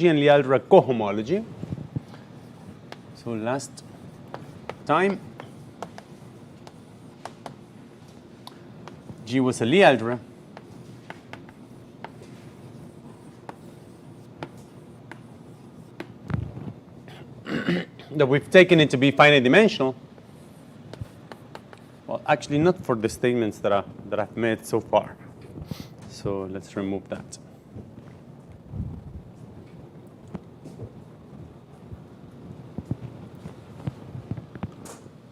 and Lie algebra cohomology. So last time, G was a Lie algebra. That we've taken it to be finite dimensional. Well, actually, not for the statements that I've made so far. So let's remove that.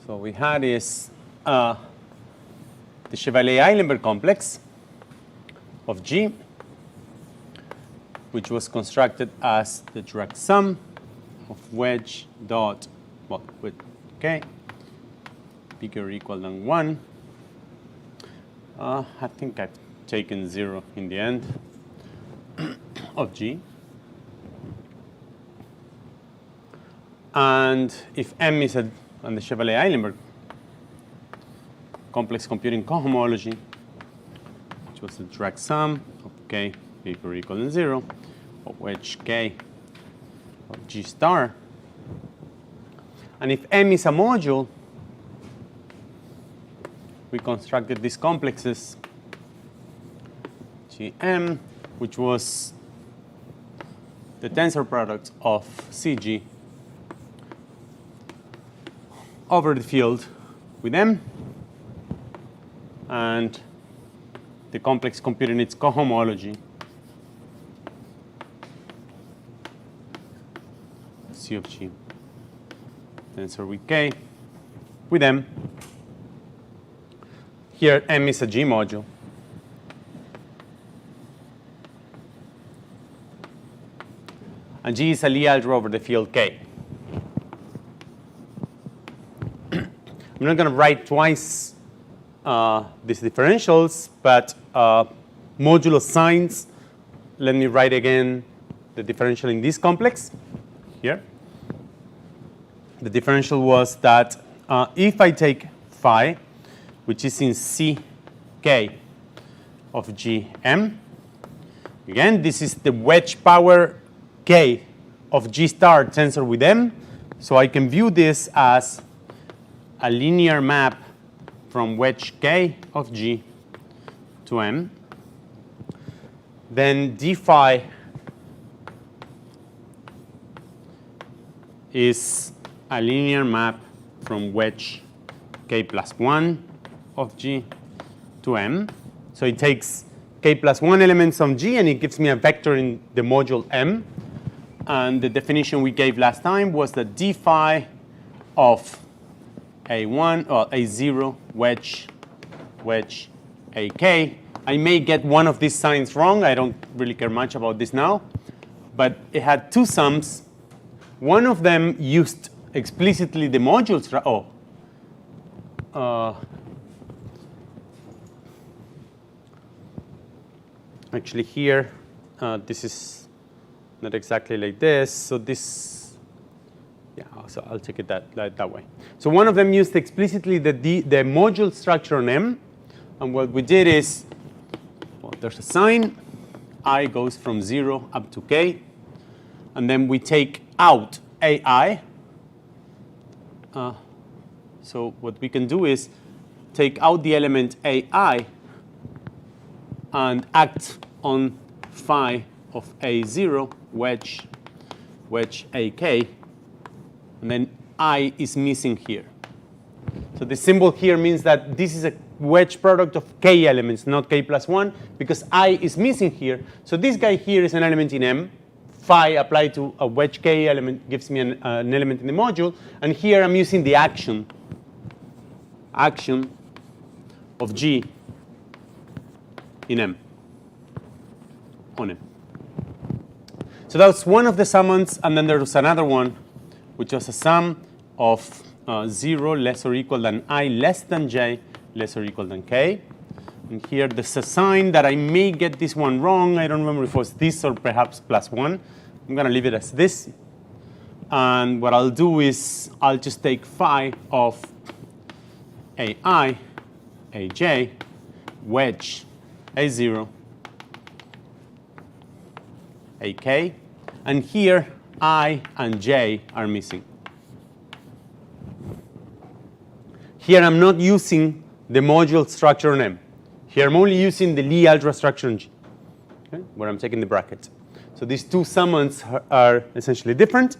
So we had is the Chevalier-Eilenberg complex of G, which was constructed as the direct sum of wedge dot, well, with k bigger or equal than 1. I think I've taken 0 in the end of G. And if M is on the Chevalier-Eilenberg complex computing cohomology, which was the direct sum of k bigger or equal than 0, of wedge k of G star. And if M is a module, we constructed these complexes Gm, which was the tensor product of Cg over the field with M, and the complex computing its cohomology C of G tensor with K with M. Here M is a G module. And G is a Lie algebra over the field K. I'm not going to write twice these differentials, but modulo signs, let me write again the differential in this complex here. The differential was that if I take phi, which is in Ck of Gm, again, this is the wedge power K of G star tensor with M, so I can view this as a linear map from wedge K of G to M. Then d phi is a linear map from wedge K plus 1 of G to M. So it takes K plus 1 elements of G and it gives me a vector in the module M. And the definition we gave last time was that d phi of A1 or A0 wedge AK. I may get one of these signs wrong. I don't really care much about this now. But it had two sums. One of them used explicitly the modules. Actually here, this is not exactly like this. So this, yeah, so I'll take it that way. So one of them used explicitly the module structure on M. And what we did is, well, there's a sign. I goes from 0 up to K. And then we take out AI. So what we can do is take out the element AI and act on phi of A0 wedge AK, and then I is missing here. So the symbol here means that this is a wedge product of K elements, not K plus 1, because I is missing here. So this guy here is an element in M. Phi applied to a wedge K element gives me an element in the module. And here I'm using the action of G in M, on M. So that was one of the summands, and then there was another one, which was a sum of 0 less or equal than I less than J less or equal than K. And here there's a sign that I may get this one wrong. I don't remember if it was this or perhaps plus 1. I'm going to leave it as this. And what I'll do is I'll just take phi of AI, AJ, wedge, A0, AK. and here I and j are missing. Here I'm not using the module structure on M. Here I'm only using the Lie algebra structure on G, okay, where I'm taking the bracket. So these two summands are essentially different.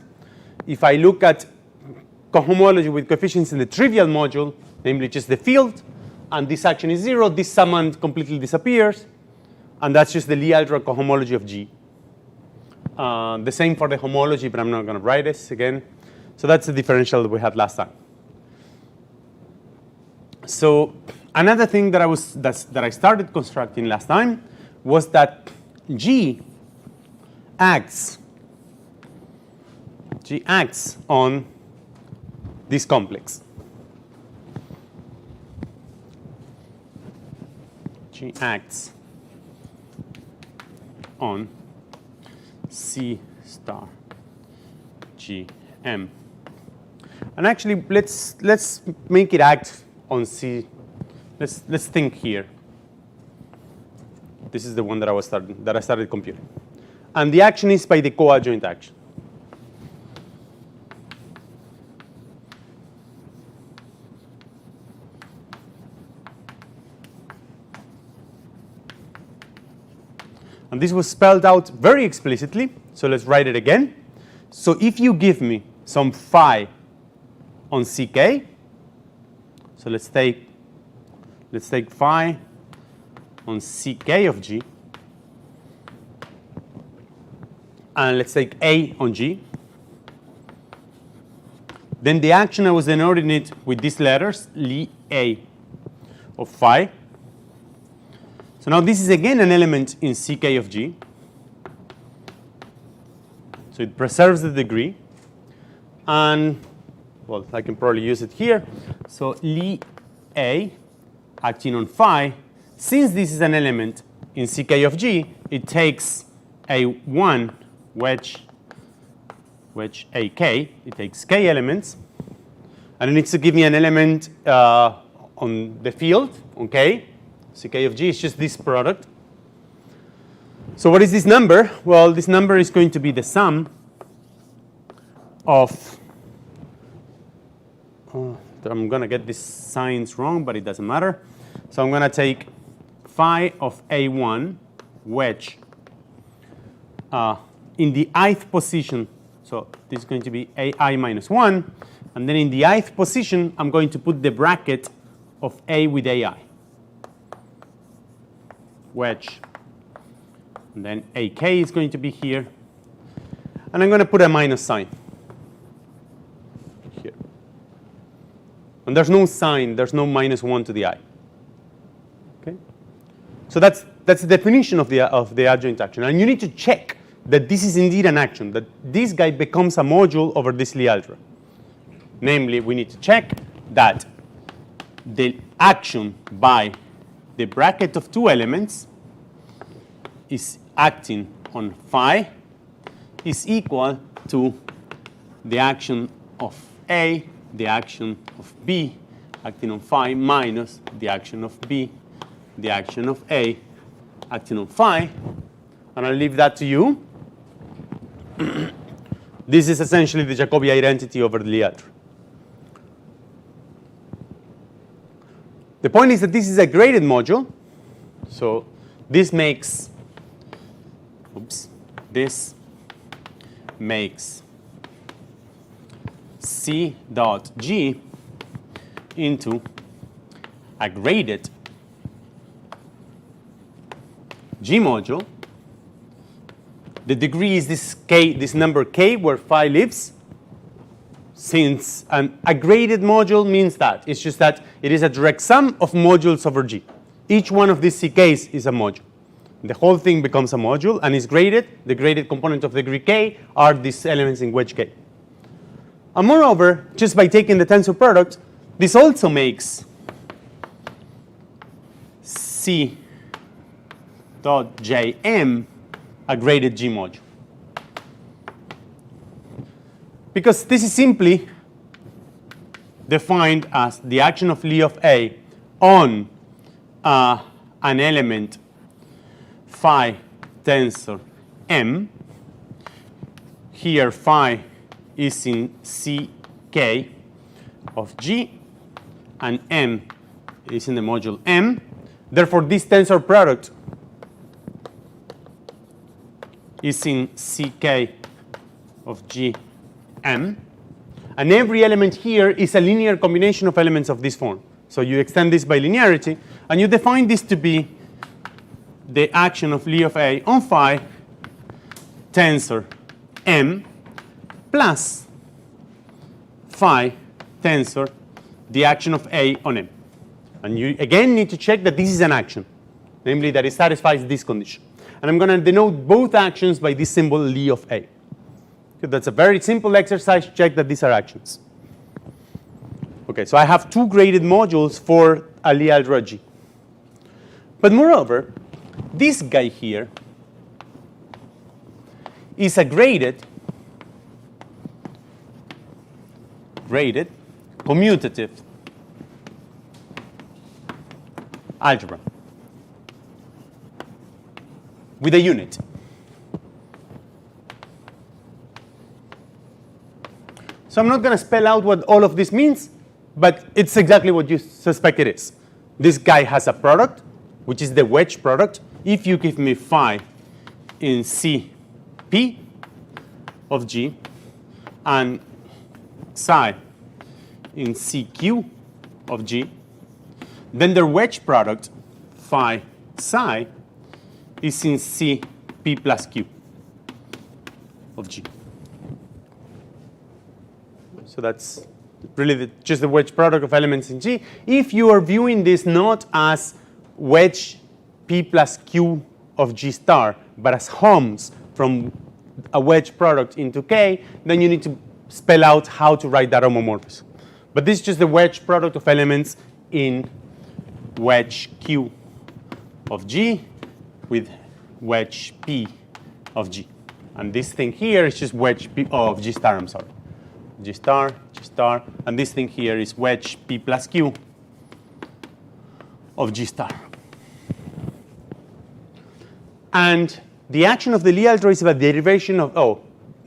If I look at cohomology with coefficients in the trivial module, namely just the field, and this action is 0, this summand completely disappears, and that's just the Lie algebra cohomology of G. The same for the homology, but I'm not going to write this again. So that's the differential that we had last time. So another thing that I started constructing last time was that G acts on this complex. G acts on C star G M. And actually, let's make it act on C. Let's think here. This is the one that I started computing. And the action is by the coadjoint action. And this was spelled out very explicitly, so let's write it again. So if you give me some phi on CK, so let's take phi on CK of G, and let's take A on G. Then the action I was denoting it with these letters, Li A of phi. So now this is again an element in CK of G. So it preserves the degree. And, well, I can probably use it here. So Li A acting on phi, since this is an element in CK of G, it takes A1 wedge AK. It takes K elements. And it needs to give me an element on the field, on K. CK of G is just this product. So what is this number? Well, this number is going to be the sum of, I'm going to get these signs wrong, but it doesn't matter. So I'm going to take phi of A1 wedge in the ith position. So this is going to be AI minus 1. And then in the ith position, I'm going to put the bracket of A with AI. Wedge. And then AK is going to be here. And I'm going to put a minus sign here. And there's no sign, there's no minus 1 to the I. Okay? So that's the definition of the adjoint action. And you need to check that this is indeed an action, that this guy becomes a module over this Lie algebra. Namely, we need to check that the action by the bracket of two elements is acting on phi is equal to the action of A, the action of B, acting on phi, minus the action of B, the action of A, acting on phi. And I'll leave that to you. This is essentially the Jacobi identity over the Lie algebra. The point is that this is a graded module. So this makes, C dot G into a graded G module. The degree is this K, this number K where phi lives. Since a graded module means that. It's just that it is a direct sum of modules over G. Each one of these CKs is a module. The whole thing becomes a module and is graded. The graded component of degree K are these elements in wedge K. And moreover, just by taking the tensor product, this also makes C dot JM a graded G module. Because this is simply defined as the action of Lie of A on an element phi tensor M here phi is in Ck of G, and M is in the module M. Therefore, this tensor product is in Ck of G M. And every element here is a linear combination of elements of this form. So you extend this by linearity, and you define this to be the action of Li of A on phi tensor M plus phi tensor the action of A on M. And you again need to check that this is an action, namely that it satisfies this condition. And I'm going to denote both actions by this symbol Li of A. Okay, that's a very simple exercise. Check that these are actions. Okay, so I have two graded modules for a Lie algebra G. But moreover, this guy here is a graded commutative algebra with a unit. So I'm not going to spell out what all of this means, but it's exactly what you suspect it is. This guy has a product, which is the wedge product. If you give me phi in Cp of G and psi in Cq of G, then their wedge product, phi psi, is in Cp plus Q of G. So that's really just the wedge product of elements in G. If you are viewing this not as wedge P plus Q of G star, but as homs from a wedge product into K, then you need to spell out how to write that homomorphism. But this is just the wedge product of elements in wedge Q of G with wedge P of G. And this thing here is just wedge P of G star, I'm sorry. G star, and this thing here is wedge P plus Q of G star. And the action of the Lie algebra is about derivation of,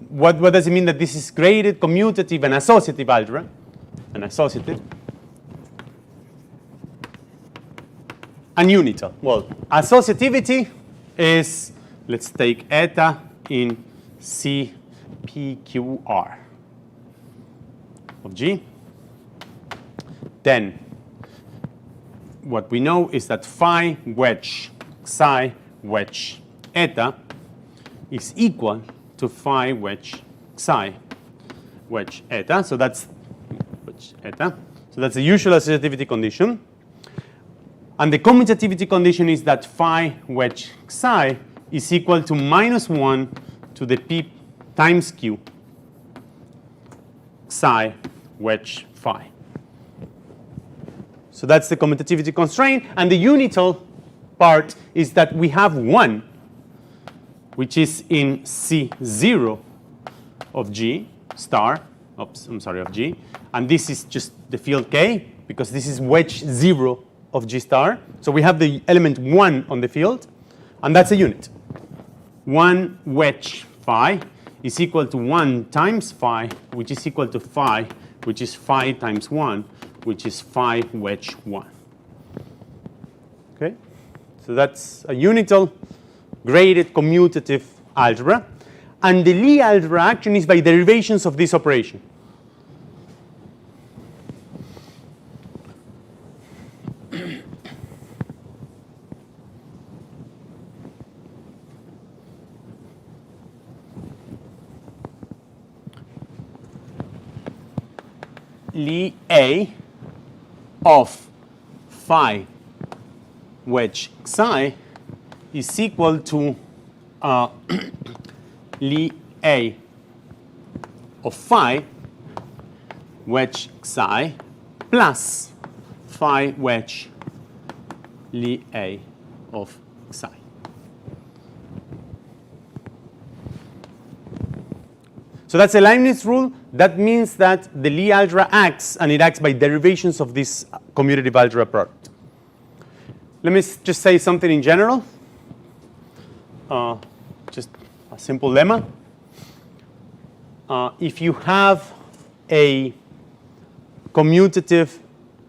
what does it mean that this is graded, commutative, and associative algebra? And associative. And unital. Well, associativity is, let's take eta in CPQR of G. Then what we know is that phi wedge psi wedge eta is equal to phi wedge psi wedge eta. So that's wedge eta. So that's the usual associativity condition. And the commutativity condition is that phi wedge psi is equal to -1 to the P times Q psi wedge phi. So that's the commutativity constraint. And the unital part is that we have 1, which is in C0 of G star, of G. And this is just the field K, because this is wedge 0 of G star. So we have the element 1 on the field, and that's a unit. 1 wedge phi is equal to 1 times phi, which is equal to phi, which is phi times 1, which is phi wedge 1. Okay? So that's a unital graded commutative algebra. And the Lie algebra action is by derivations of this operation. Lie A of phi wedge psi is equal to Lie A of phi wedge psi plus phi wedge Lie A of psi. So that's a Leibniz rule. That means that the Lie algebra acts, and it acts by derivations of this commutative algebra product. Let me just say something in general. Just a simple lemma. if you have a commutative,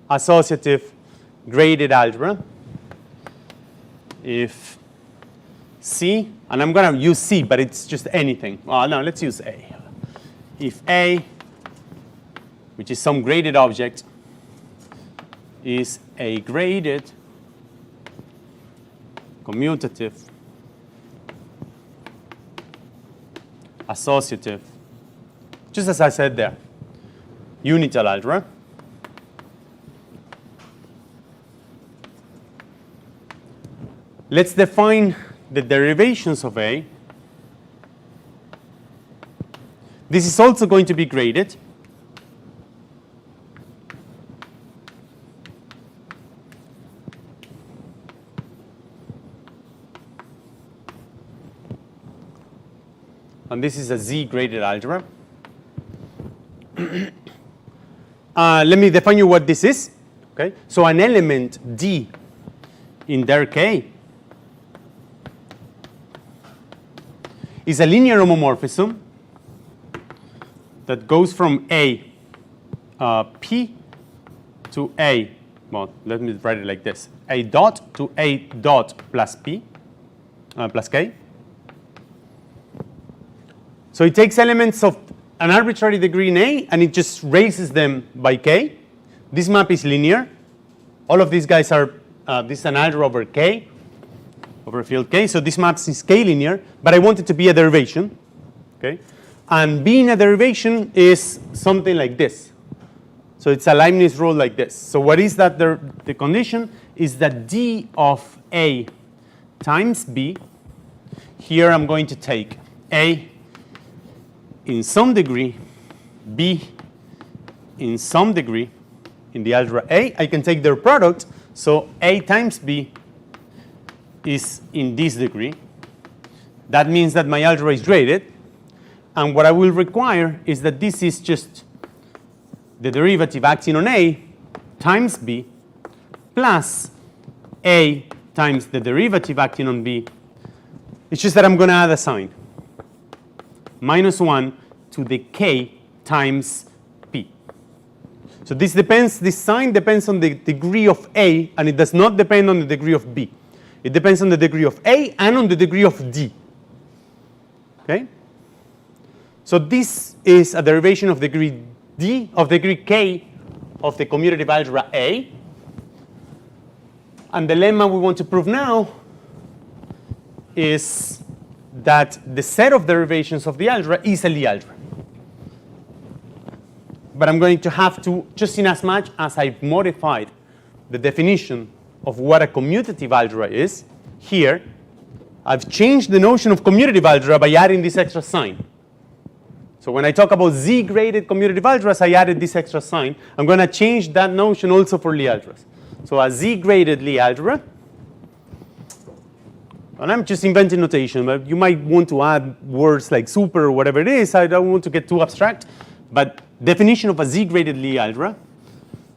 associative, graded algebra, if C, and I'm going to use C, but it's just anything. Well, no, let's use A. If A, which is some graded object, is a graded commutative associative, just as I said there, unital algebra, let's define the derivations of A. This is also going to be graded. And this is a Z-graded algebra. Let me define you what this is. Okay, so an element D in der K is a linear homomorphism that goes from A P to A. Well, let me write it like this: A dot to A dot plus P plus K. So it takes elements of an arbitrary degree in A and it just raises them by K. This map is linear. All of these guys are, this is an algebra over K, over a field K. So this map is K linear, but I want it to be a derivation. Okay? And being a derivation is something like this. So it's a Leibniz rule like this. So what is that? The condition is that D of A times B. Here I'm going to take A in some degree, B in some degree in the algebra A. I can take their product, so A times B is in this degree. That means that my algebra is graded, and what I will require is that this is just the derivative acting on A times B plus A times the derivative acting on B. It's just that I'm going to add a sign. -1 to the K times P. So this sign depends on the degree of A, and it does not depend on the degree of B. It depends on the degree of A and on the degree of D. Okay? So this is a derivation of degree D, of degree K of the commutative algebra A. And the lemma we want to prove now is that the set of derivations of the algebra is a Lie algebra. But I'm going to have to, just in as much as I've modified the definition of what a commutative algebra is, here, I've changed the notion of commutative algebra by adding this extra sign. So when I talk about Z-graded commutative algebras, I added this extra sign. I'm going to change that notion also for Lie algebras. So a Z-graded Lie algebra, and I'm just inventing notation, but you might want to add words like super or whatever it is. I don't want to get too abstract. But definition of a Z-graded Lie algebra.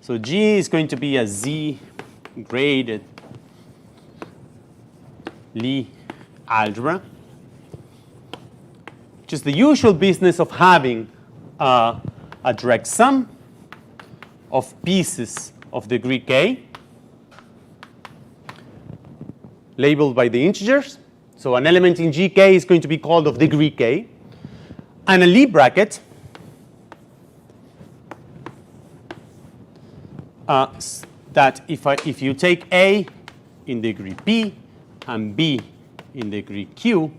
So G is going to be a Z-graded Lie algebra. Just the usual business of having a direct sum of pieces of degree K labeled by the integers. So an element in GK is going to be called of degree K. And a Lie bracket that if you take A in degree P and B in degree Q,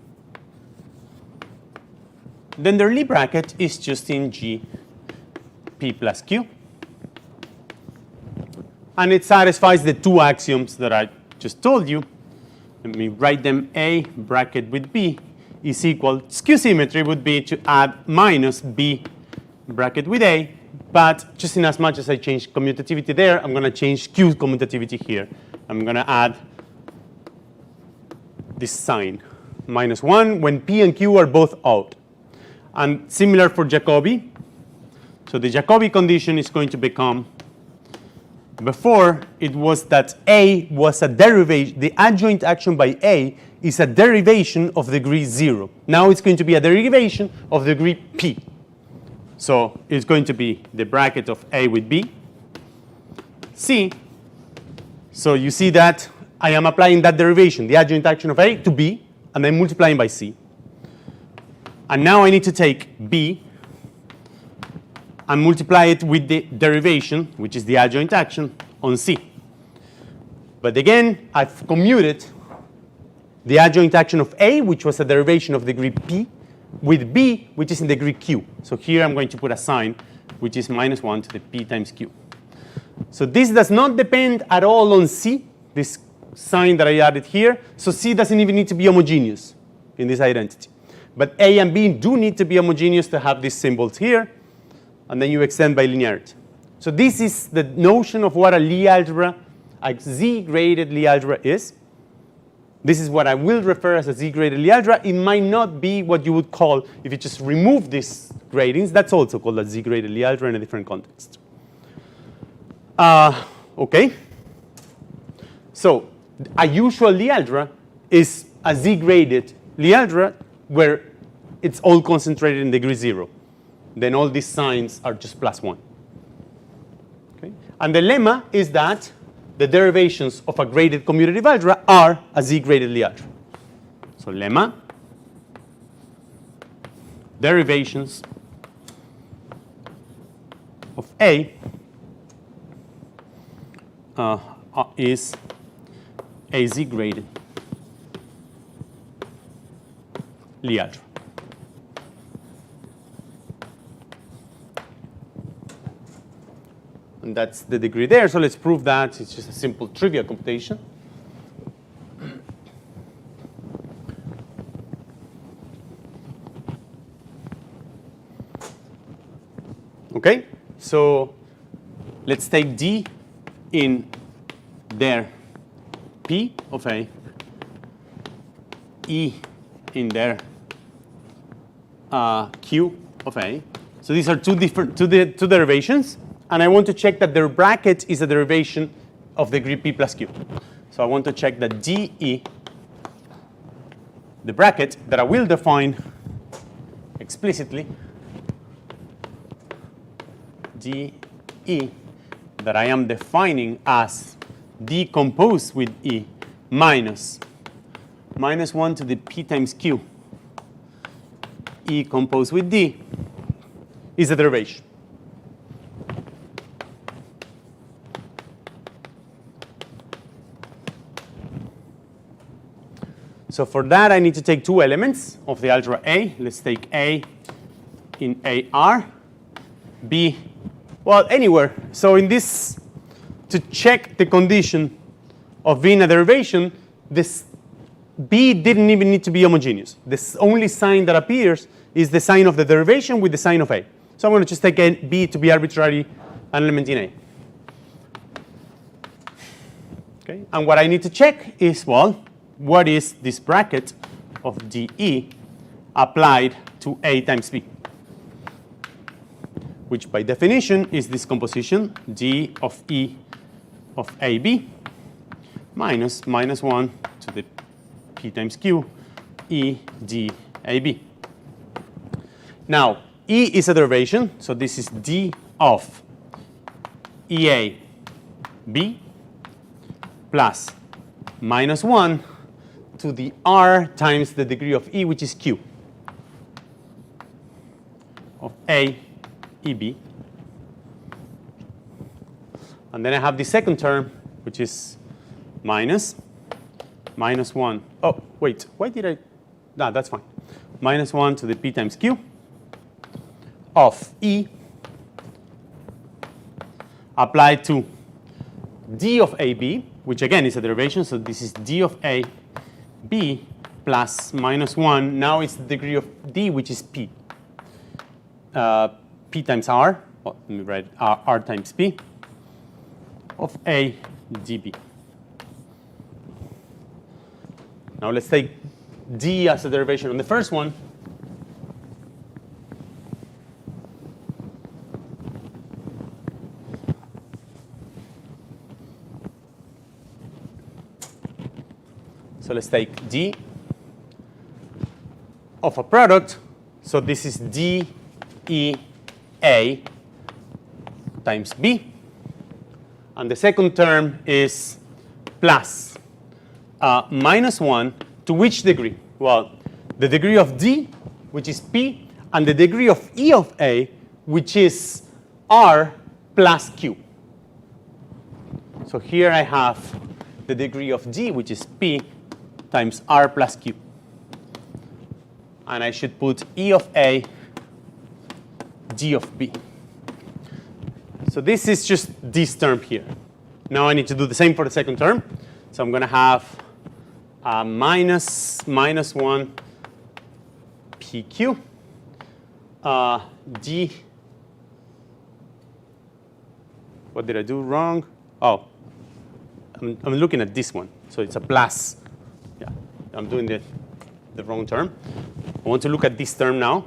then their Lie bracket is just in G P plus Q. And it satisfies the two axioms that I just told you. Let me write them. A bracket with B is equal, skew symmetry would be to add minus B bracket with A, but just in as much as I change commutativity there, I'm going to change Q commutativity here. I'm going to add this sign, -1, when P and Q are both odd. And similar for Jacobi. So the Jacobi condition is going to become, before it was that A was a derivation, the adjoint action by A is a derivation of degree 0. Now it's going to be a derivation of degree P. So it's going to be the bracket of A with B, C. So you see that I am applying that derivation, the adjoint action of A to B, and then multiplying by C. And now I need to take B and multiply it with the derivation, which is the adjoint action, on C. But again, I've commuted the adjoint action of A, which was a derivation of degree P, with B, which is in degree Q. So here I'm going to put a sign, which is -1 to the P times Q. So this does not depend at all on C, this sign that I added here. So C doesn't even need to be homogeneous in this identity. But A and B do need to be homogeneous to have these symbols here. And then you extend by linearity. So this is the notion of what a Lie algebra, a Z-graded Lie algebra is. This is what I will refer as a Z-graded Lie algebra. It might not be what you would call, if you just remove these gradings, that's also called a Z-graded Lie algebra in a different context. Okay. So a usual Lie algebra is a Z-graded Lie algebra where it's all concentrated in degree 0. Then all these signs are just +1. Okay? And the lemma is that the derivations of a graded commutative algebra are a Z-graded Lie algebra. So lemma, derivations of A is a Z-graded Lie algebra. And that's the degree there. So let's prove that. It's just a simple trivial computation. Okay, so let's take D in their P of A, E in their Q of A. So these are two derivations. And I want to check that their bracket is a derivation of degree P plus Q. So I want to check that DE, the bracket that I will define explicitly, DE, that I am defining as D composed with E minus -1 to the P times Q, E composed with D, is a derivation. So for that, I need to take two elements of the algebra A. Let's take A in AR, B, well, anywhere. So in this, to check the condition of being a derivation, this B didn't even need to be homogeneous. The only sign that appears is the sign of the derivation with the sign of A. So I'm going to just take B to be arbitrarily an element in A. Okay, and what I need to check is, well, what is this bracket of DE applied to A times B, which by definition is this composition D of E of AB minus -1 to the P times Q E D AB. Now, E is a derivation, so this is D of EA B plus -1 to the R times the degree of E, which is Q, of A, EB. And then I have the second term, which is -1. Oh, wait, why did I? No, that's fine. -1 to the P times Q of E applied to D of AB, which again is a derivation, so this is D of A B plus -1. Now it's the degree of D, which is P. P times R, well, let me write R times P of A dB. Now let's take D as a derivation on the first one. So let's take D of a product. So this is D, E, A times B. And the second term is plus minus 1 to which degree? Well, the degree of D, which is P, and the degree of E of A, which is R plus Q. So here I have the degree of D, which is P, times R plus Q. And I should put E of A, D of B. So this is just this term here. Now I need to do the same for the second term. So I'm going to have minus 1 PQ D. What did I do wrong? Oh, I'm looking at this one. So it's a plus. Yeah, I'm doing the wrong term. I want to look at this term now,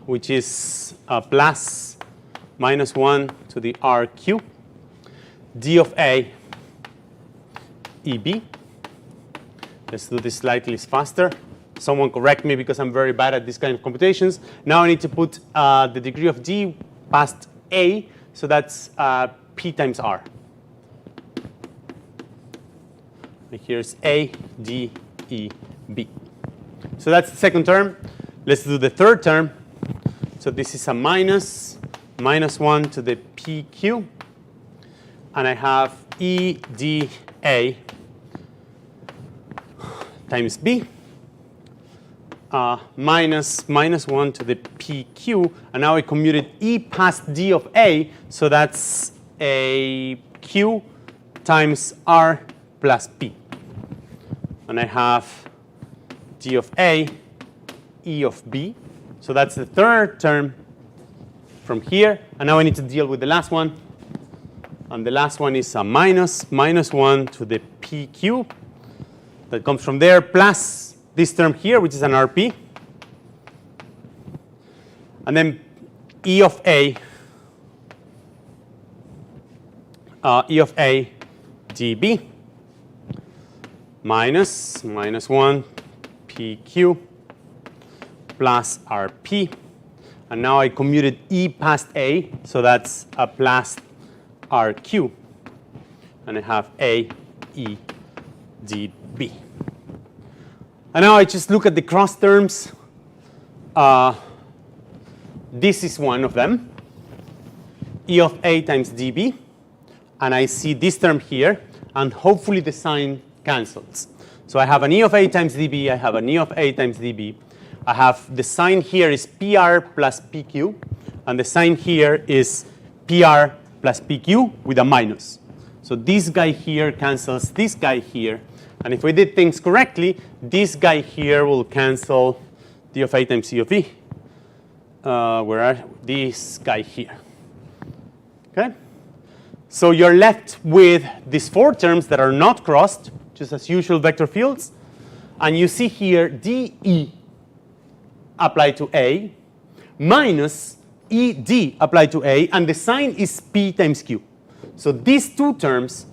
which is plus minus 1 to the RQ, D of A, EB. Let's do this slightly faster. Someone correct me because I'm very bad at this kind of computations. Now I need to put the degree of D past A, so that's P times R. And here's A, D, E, B. So that's the second term. Let's do the third term. So this is a minus 1 to the PQ. And I have E, D, A times B. Minus 1 to the PQ. And now I commuted E past D of A. So that's a Q times R plus P. And I have D of A, E of B. So that's the third term from here. And now I need to deal with the last one. And the last one is a minus 1 to the PQ. That comes from there, plus this term here, which is an RP. And then E of A dB minus 1 PQ plus RP. And now I commuted E past A, so that's a plus RQ. And I have A, E, dB. And now I just look at the cross terms. This is one of them, E of A times dB. And I see this term here, and hopefully the sign cancels. So I have an E of A times dB, I have an E of A times dB. I have the sign here is PR plus PQ, and the sign here is PR plus PQ with a minus. So this guy here cancels this guy here. And if we did things correctly, this guy here will cancel D of A times E of E. Where are this guy here? Okay? So you're left with these four terms that are not crossed, just as usual vector fields. And you see here DE applied to A minus ED applied to A, and the sign is P times Q. So these two terms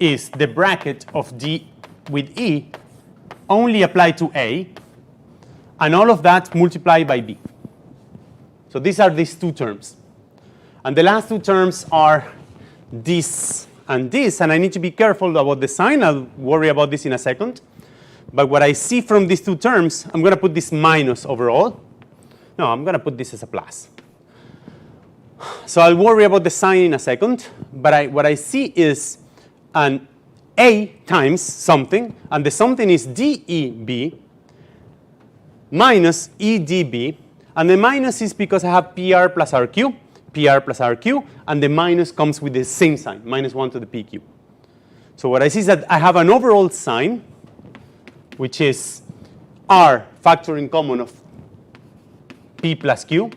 is the bracket of D with E only applied to A, and all of that multiplied by B. So these are these two terms. And the last two terms are this and this, and I need to be careful about the sign. I'll worry about this in a second. But what I see from these two terms, I'm going to put this minus overall. No, I'm going to put this as a plus. So I'll worry about the sign in a second, but what I see is an A times something, and the something is DEB minus EDB, and the minus is because I have PR plus RQ, and the minus comes with the same sign, minus 1 to the PQ. So what I see is that I have an overall sign, which is R factoring common of P plus Q.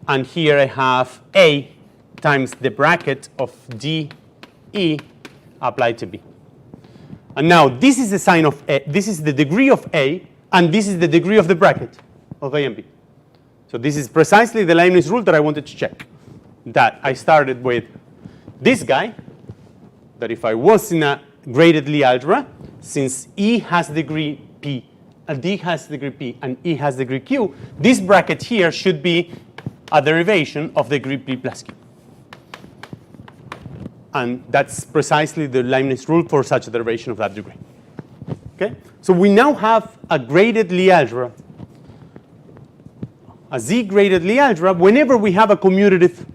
And here I have A times the bracket of DE applied to B. And now this is the sign of A, this is the degree of A, and this is the degree of the bracket of A and B. So this is precisely the Leibniz rule that I wanted to check. That I started with this guy, that if I was in a graded Lie algebra, since E has degree P a D has degree P, and E has degree Q, this bracket here should be a derivation of degree P plus Q. And that's precisely the Leibniz rule for such a derivation of that degree. Okay? So we now have a graded Lie algebra, a Z-graded Lie algebra, whenever we have a commutative,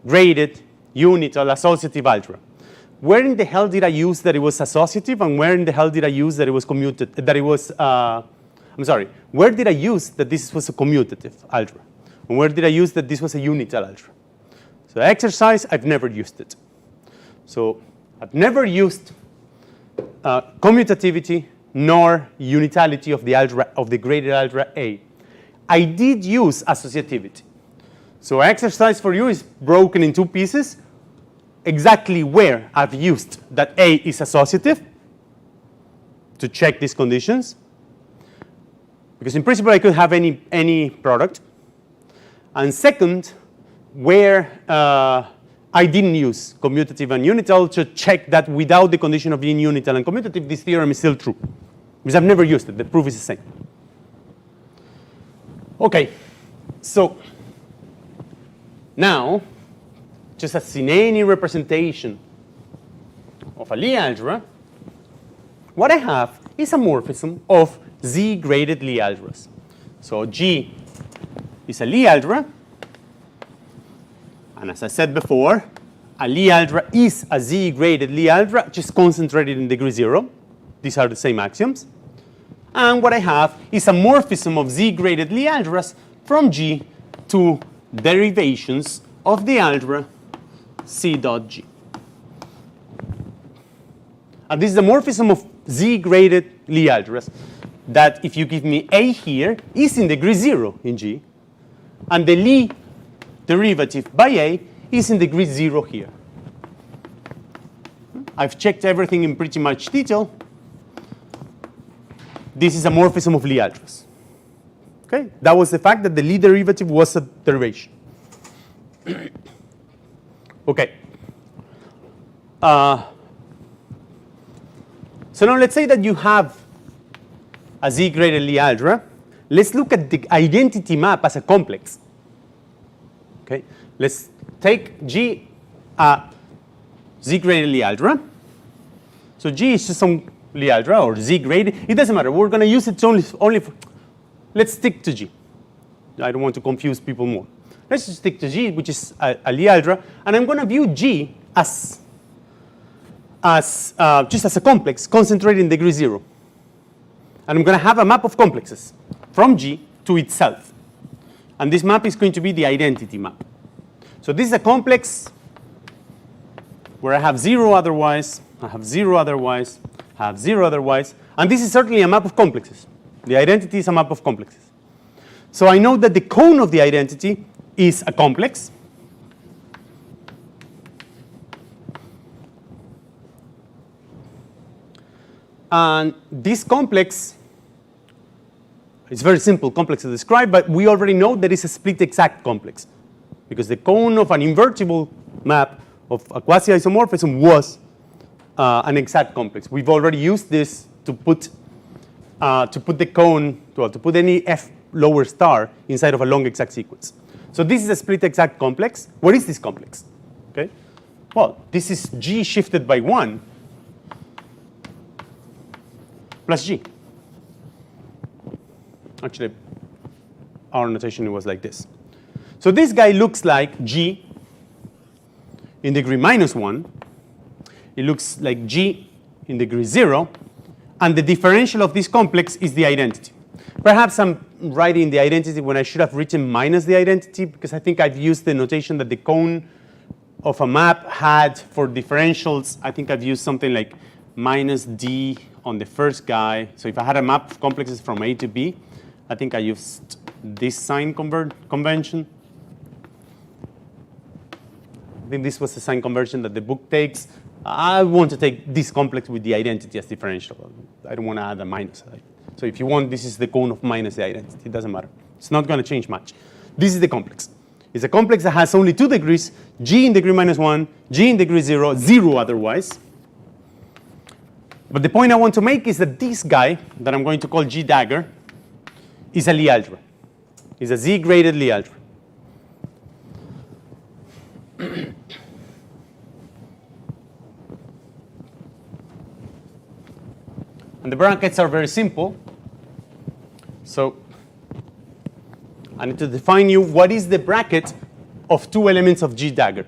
graded, unital, associative algebra. Where in the hell did I use that it was associative, and where in the hell did I use that it was commutative, that it was, I'm sorry, where did I use that this was a commutative algebra? And where did I use that this was a unital algebra? So exercise, I've never used it. So I've never used commutativity nor unitality of the algebra, of the graded algebra A. I did use associativity. So exercise for you is broken in two pieces. Exactly where I've used that A is associative to check these conditions. Because in principle, I could have any product. And second, where I didn't use commutative and unital to check that without the condition of being unital and commutative, this theorem is still true. Because I've never used it. The proof is the same. OK, so now, just as in any representation of a Lie algebra, what I have is a morphism of Z-graded Lie algebras. So G is a Lie algebra. And as I said before, a Lie algebra is a Z-graded Lie algebra, just concentrated in degree 0. These are the same axioms. And what I have is a morphism of Z-graded Lie algebras from G to derivations of the algebra C dot G. And this is the morphism of Z-graded Lie algebras that, if you give me A here, is in degree 0 in G, and the Lie derivative by A is in degree 0 here. I've checked everything in pretty much detail. This is a morphism of Lie algebras. Okay? That was the fact that the Lie derivative was a derivation. Okay. So now let's say that you have a Z-graded Lie algebra. Let's look at the identity map as a complex. Okay. Let's take G Z-graded Lie algebra. So G is just some Lie algebra or Z-graded. It doesn't matter. We're going to use it only for. Let's stick to G. I don't want to confuse people more. Let's just stick to G, which is a Lie algebra, and I'm going to view G as just as a complex concentrated in degree 0. And I'm going to have a map of complexes from G to itself. And this map is going to be the identity map. So this is a complex where I have 0 otherwise, I have 0 otherwise, I have 0 otherwise, and this is certainly a map of complexes. The identity is a map of complexes. So I know that the cone of the identity is a complex. And this complex is very simple, complex to describe, but we already know that it's a split exact complex, because the cone of an invertible map of a quasi-isomorphism was an exact complex. We've already used this to put the cone, to put any f lower star inside of a long exact sequence. So this is a split exact complex. What is this complex? Okay. Well, this is G shifted by 1 plus G. Actually, our notation was like this. So this guy looks like G in degree -1. It looks like G in degree 0. And the differential of this complex is the identity. Perhaps I'm writing the identity when I should have written minus the identity, because I think I've used the notation that the cone of a map had for differentials. I think I've used something like minus D on the first guy. So if I had a map of complexes from A to B, I think I used this sign convention. I think this was the sign convention that the book takes. I want to take this complex with the identity as differential. I don't want to add a minus. So if you want, this is the cone of minus the identity. It doesn't matter. It's not going to change much. This is the complex. It's a complex that has only 2 degrees, G in degree -1, G in degree 0, 0 otherwise. But the point I want to make is that this guy, that I'm going to call G dagger, is a Lie algebra. Is a Z-graded Lie algebra. And the brackets are very simple. So I need to define you what is the bracket of two elements of G dagger.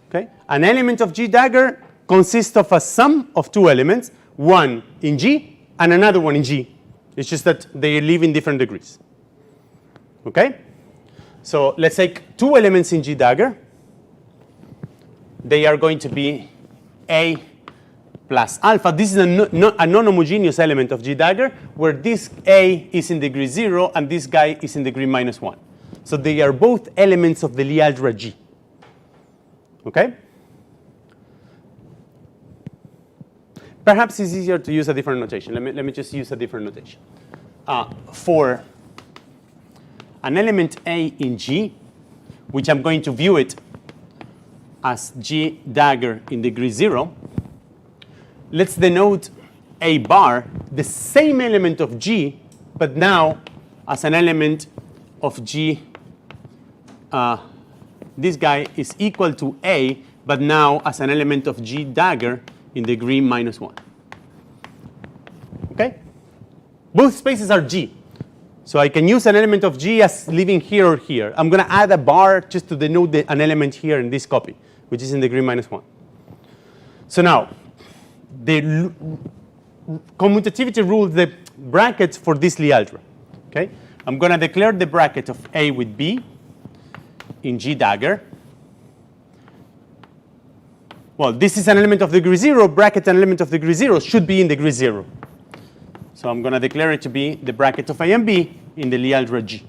Okay? An element of G dagger consists of a sum of two elements, one in G and another one in G. It's just that they live in different degrees. Okay? So let's take two elements in G dagger. They are going to be A plus alpha. This is a non-homogeneous element of G dagger where this A is in degree 0 and this guy is in degree -1. So they are both elements of the Lie algebra G. Okay? Perhaps it's easier to use a different notation. Let me just use a different notation. For an element A in G, which I'm going to view it as G dagger in degree 0, let's denote A bar, the same element of G, but now as an element of G. This guy is equal to A, but now as an element of G dagger in degree -1. Okay? Both spaces are G. So I can use an element of G as living here or here. I'm going to add a bar just to denote an element here in this copy, which is in degree -1. So now, the commutativity rules the brackets for this Lie algebra. Okay? I'm going to declare the bracket of A with B in G dagger. Well, this is an element of degree 0. Bracket an element of degree 0 should be in degree 0. So I'm going to declare it to be the bracket of A and B in the Lie algebra G.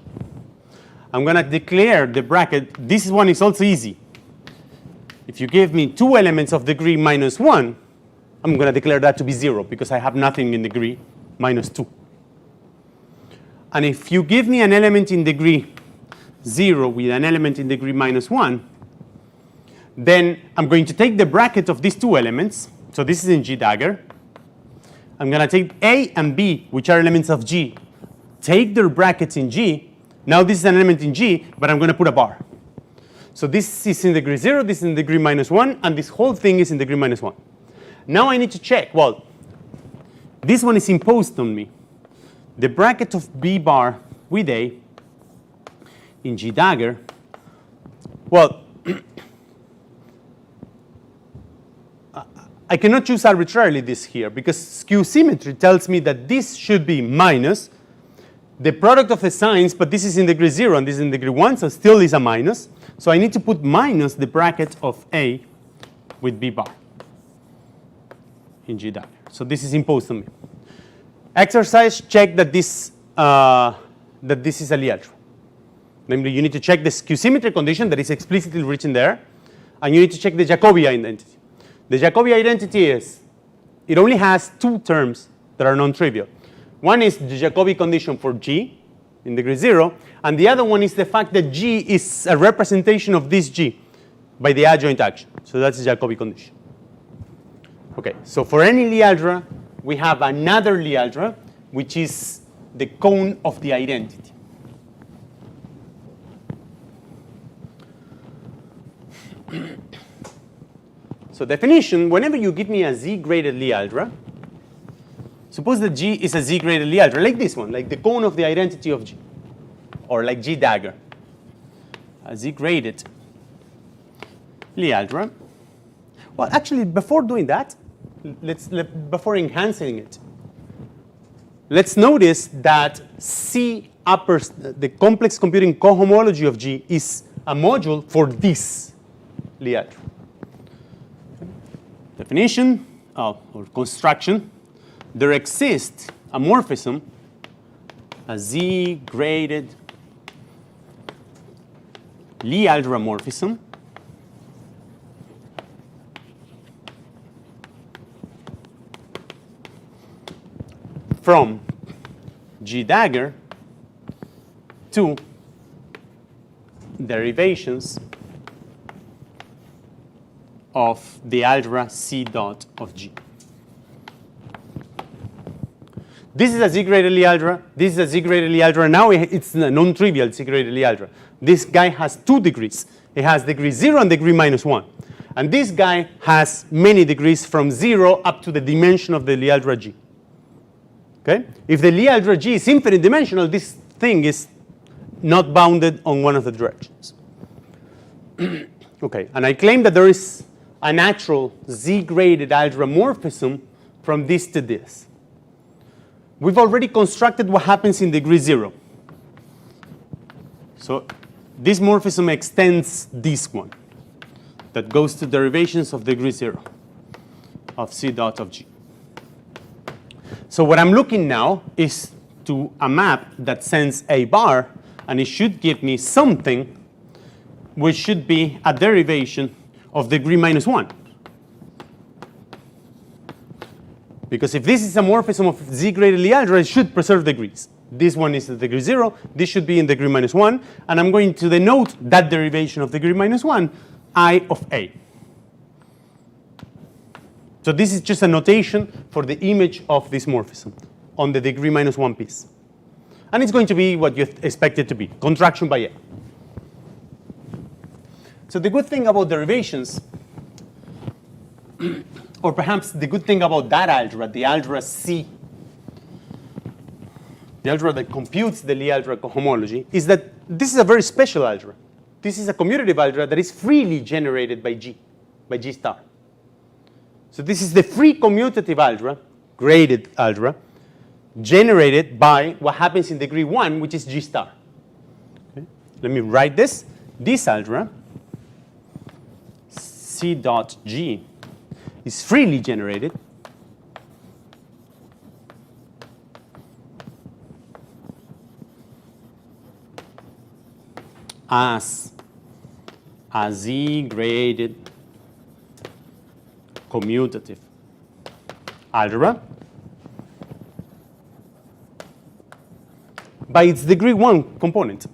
I'm going to declare the bracket. This one is also easy. If you give me two elements of degree -1, I'm going to declare that to be 0 because I have nothing in degree -2. And if you give me an element in degree 0 with an element in degree -1, then I'm going to take the bracket of these two elements. So this is in G dagger. I'm going to take A and B, which are elements of G, take their brackets in G. Now this is an element in G, but I'm going to put a bar. So this is in degree 0, this is in degree -1, and this whole thing is in degree -1. Now I need to check. Well, this one is imposed on me. The bracket of B bar with A in G dagger. Well, I cannot choose arbitrarily this here because skew symmetry tells me that this should be minus the product of the signs, but this is in degree 0 and this is in degree 1, so still is a minus. So I need to put minus the bracket of A with B bar in G dagger. So this is imposed on me. Exercise, check that this is a Lie algebra. Namely, you need to check the skew symmetry condition that is explicitly written there, and you need to check the Jacobi identity. The Jacobi identity is, it only has two terms that are non-trivial. One is the Jacobi condition for G in degree 0, and the other one is the fact that G is a representation of this G by the adjoint action. So that's the Jacobi condition. Okay, so for any Lie algebra, we have another Lie algebra, which is the cone of the identity. So definition, whenever you give me a Z-graded Lie algebra, suppose that G is a Z-graded Lie algebra, like this one, like the cone of the identity of G, or like G dagger, a Z-graded Lie algebra. Well, actually, before doing that, before enhancing it, let's notice that C upper, the complex computing cohomology of G is a module for this Lie algebra. Definition or construction, there exists a morphism, a Z-graded Lie algebra morphism from G dagger to derivations of the algebra C dot of G. This is a Z-graded Lie algebra. This is a Z-graded Lie algebra. Now it's a non-trivial Z-graded Lie algebra. This guy has 2 degrees. It has degree 0 and degree -1. And this guy has many degrees from 0 up to the dimension of the Lie algebra G. Okay? If the Lie algebra G is infinite dimensional, this thing is not bounded on one of the directions. Okay, and I claim that there is a natural Z-graded algebra morphism from this to this. We've already constructed what happens in degree 0. So this morphism extends this one that goes to derivations of degree 0 of C dot of G. So what I'm looking now is to a map that sends a bar, and it should give me something which should be a derivation of degree -1. Because if this is a morphism of Z-graded Lie algebra, it should preserve degrees. This one is at degree 0. This should be in degree -1. And I'm going to denote that derivation of degree -1, I of A. So this is just a notation for the image of this morphism on the degree -1 piece. And it's going to be what you expect it to be, contraction by A. So the good thing about derivations, or perhaps the good thing about that algebra, the algebra C, the algebra that computes the Lie algebra cohomology, is that this is a very special algebra. This is a commutative algebra that is freely generated by G star. So this is the free commutative algebra, graded algebra, generated by what happens in degree 1, which is G star. Okay? Let me write this. This algebra, C dot G, is freely generated as a Z-graded commutative algebra by its degree 1 component.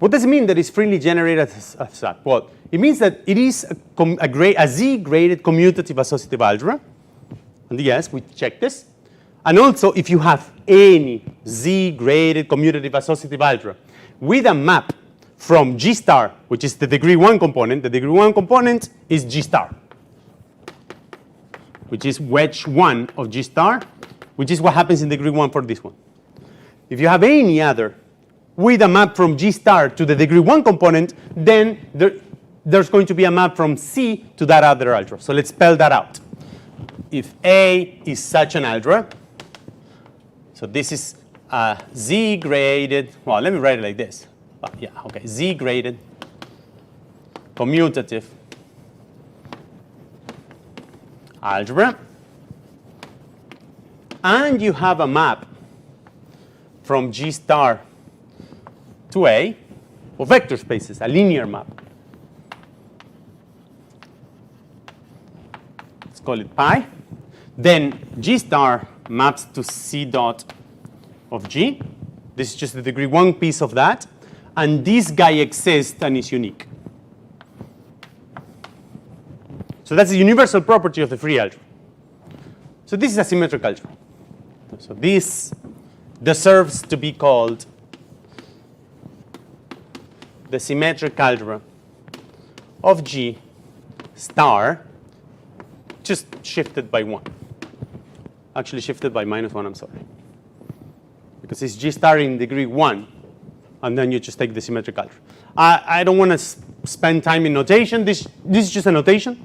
What does it mean that it's freely generated as that? Well, it means that it is a Z-graded commutative associative algebra. And yes, we check this. And also, if you have any Z-graded commutative associative algebra with a map from G star, which is the degree 1 component, the degree 1 component is G star, which is wedge 1 of G star, which is what happens in degree 1 for this one. If you have any other with a map from G star to the degree 1 component, then there's going to be a map from C to that other algebra. So let's spell that out. If A is such an algebra, so this is a Z-graded, well, let me write it like this. Yeah, okay, Z-graded commutative algebra, and you have a map from G star to A of vector spaces, a linear map. Let's call it pi. Then G star maps to C dot of G. This is just the degree 1 piece of that. And this guy exists and is unique. So that's the universal property of the free algebra. So this is a symmetric algebra. So this deserves to be called the symmetric algebra of G star, just shifted by 1. Actually shifted by -1, I'm sorry. Because it's G star in degree 1, and then you just take the symmetric algebra. I don't want to spend time in notation. This is just a notation.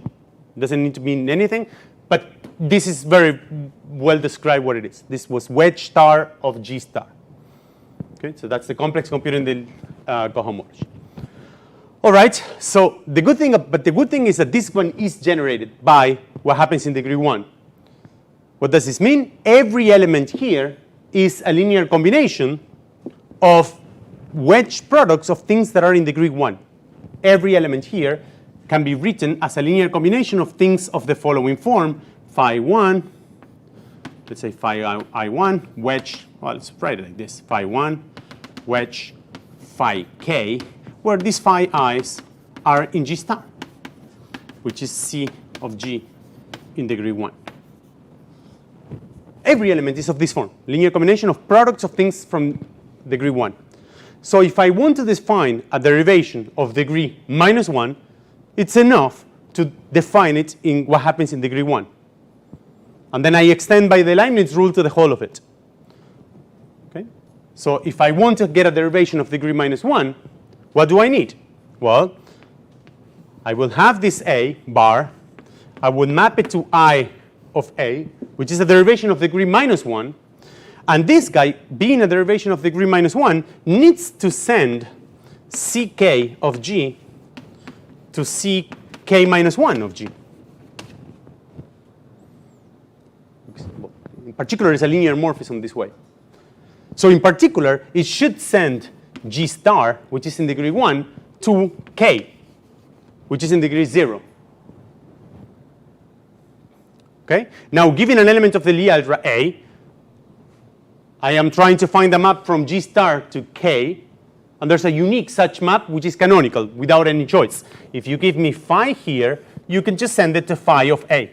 It doesn't need to mean anything. But this is very well described what it is. This was wedge star of G star. Okay, so that's the complex computing the cohomology. All right, so the good thing is that this one is generated by what happens in degree 1. What does this mean? Every element here is a linear combination of wedge products of things that are in degree 1. Every element here can be written as a linear combination of things of the following form: phi 1, let's say phi I1, wedge, well, let's write it like this: phi 1, wedge phi k, where these phi i's are in G star, which is C of G in degree 1. Every element is of this form, linear combination of products of things from degree 1. So if I want to define a derivation of degree -1, it's enough to define it in what happens in degree 1. And then I extend by the Leibniz rule to the whole of it. Okay? So if I want to get a derivation of degree -1, what do I need? Well, I will have this A bar. I would map it to I of A, which is a derivation of degree -1. And this guy, being a derivation of degree -1, needs to send Ck of G to Ck-1 of G. In particular, it's a linear morphism this way. So in particular, it should send G star, which is in degree 1, to K, which is in degree 0. Okay? Now, given an element of the Lie algebra A, I am trying to find a map from G star to K, and there's a unique such map which is canonical without any choice. If you give me phi here, you can just send it to phi of A.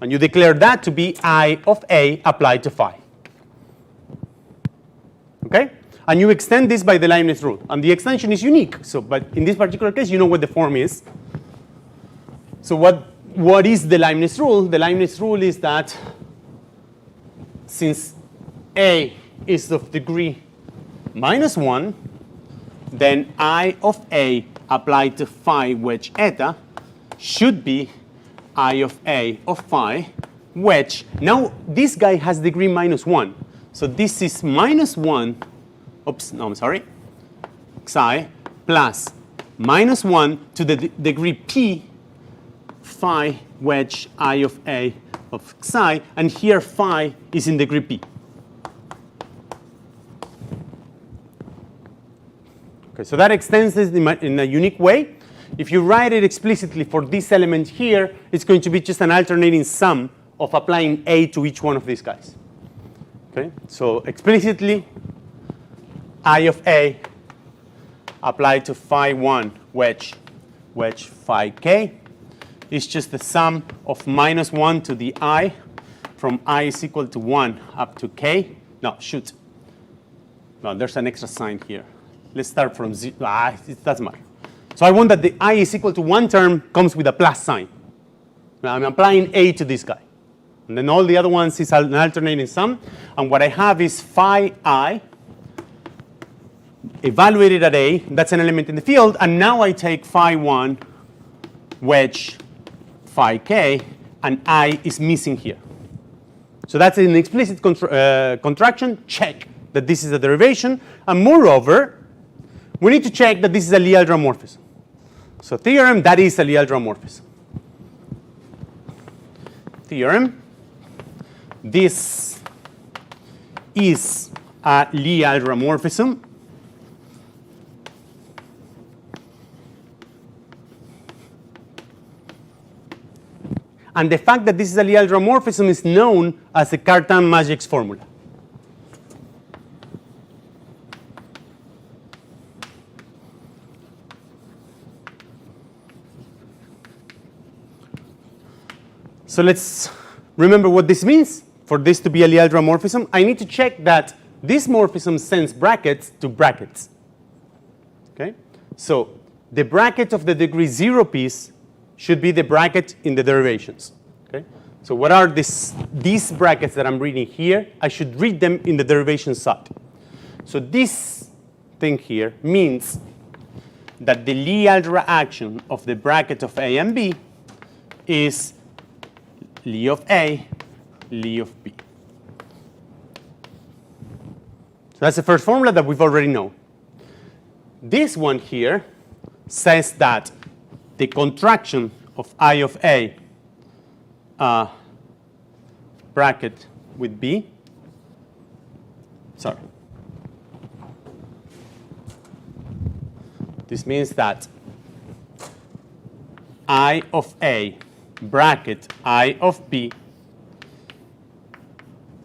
And you declare that to be I of A applied to phi. Okay? And you extend this by the Leibniz rule. And the extension is unique. So, but in this particular case, you know what the form is. So what is the Leibniz rule? The Leibniz rule is that since A is of degree -1, then I of A applied to phi wedge eta should be I of A of phi wedge. Now, this guy has degree -1. So this is -1, oops, no, I'm sorry, xi plus -1 to the degree P phi wedge I of A of xi, and here phi is in degree P. Okay, so that extends this in a unique way. If you write it explicitly for this element here, it's going to be just an alternating sum of applying A to each one of these guys. Okay, so explicitly, I of A applied to phi 1 wedge phi k is just the sum of -1 to the I from I is equal to 1 up to k. No, shoot. No, there's an extra sign here. Let's start from 0. It doesn't matter. So I want that the I is equal to 1 term comes with a plus sign. Now I'm applying A to this guy. And then all the other ones is an alternating sum. And what I have is phi I evaluated at A. That's an element in the field. And now I take phi 1 wedge phi k, and I is missing here. So that's an explicit contraction. Check that this is a derivation. And moreover, we need to check that this is a Lie algebra morphism. So theorem, that is a Lie algebra morphism. Theorem, this is a Lie algebra morphism. And the fact that this is a Lie algebra morphism is known as the Cartan-Magix formula. So let's remember what this means. For this to be a Lie algebra morphism, I need to check that this morphism sends brackets to brackets. Okay? So the bracket of the degree 0 piece should be the bracket in the derivations. Okay? So what are these brackets that I'm reading here? I should read them in the derivation side. So this thing here means that the Lie algebra action of the bracket of A and B is Lie of A, Lie of B. So that's the first formula that we've already known. This one here says that the contraction of I of A bracket with B, sorry. This means that I of A bracket I of B,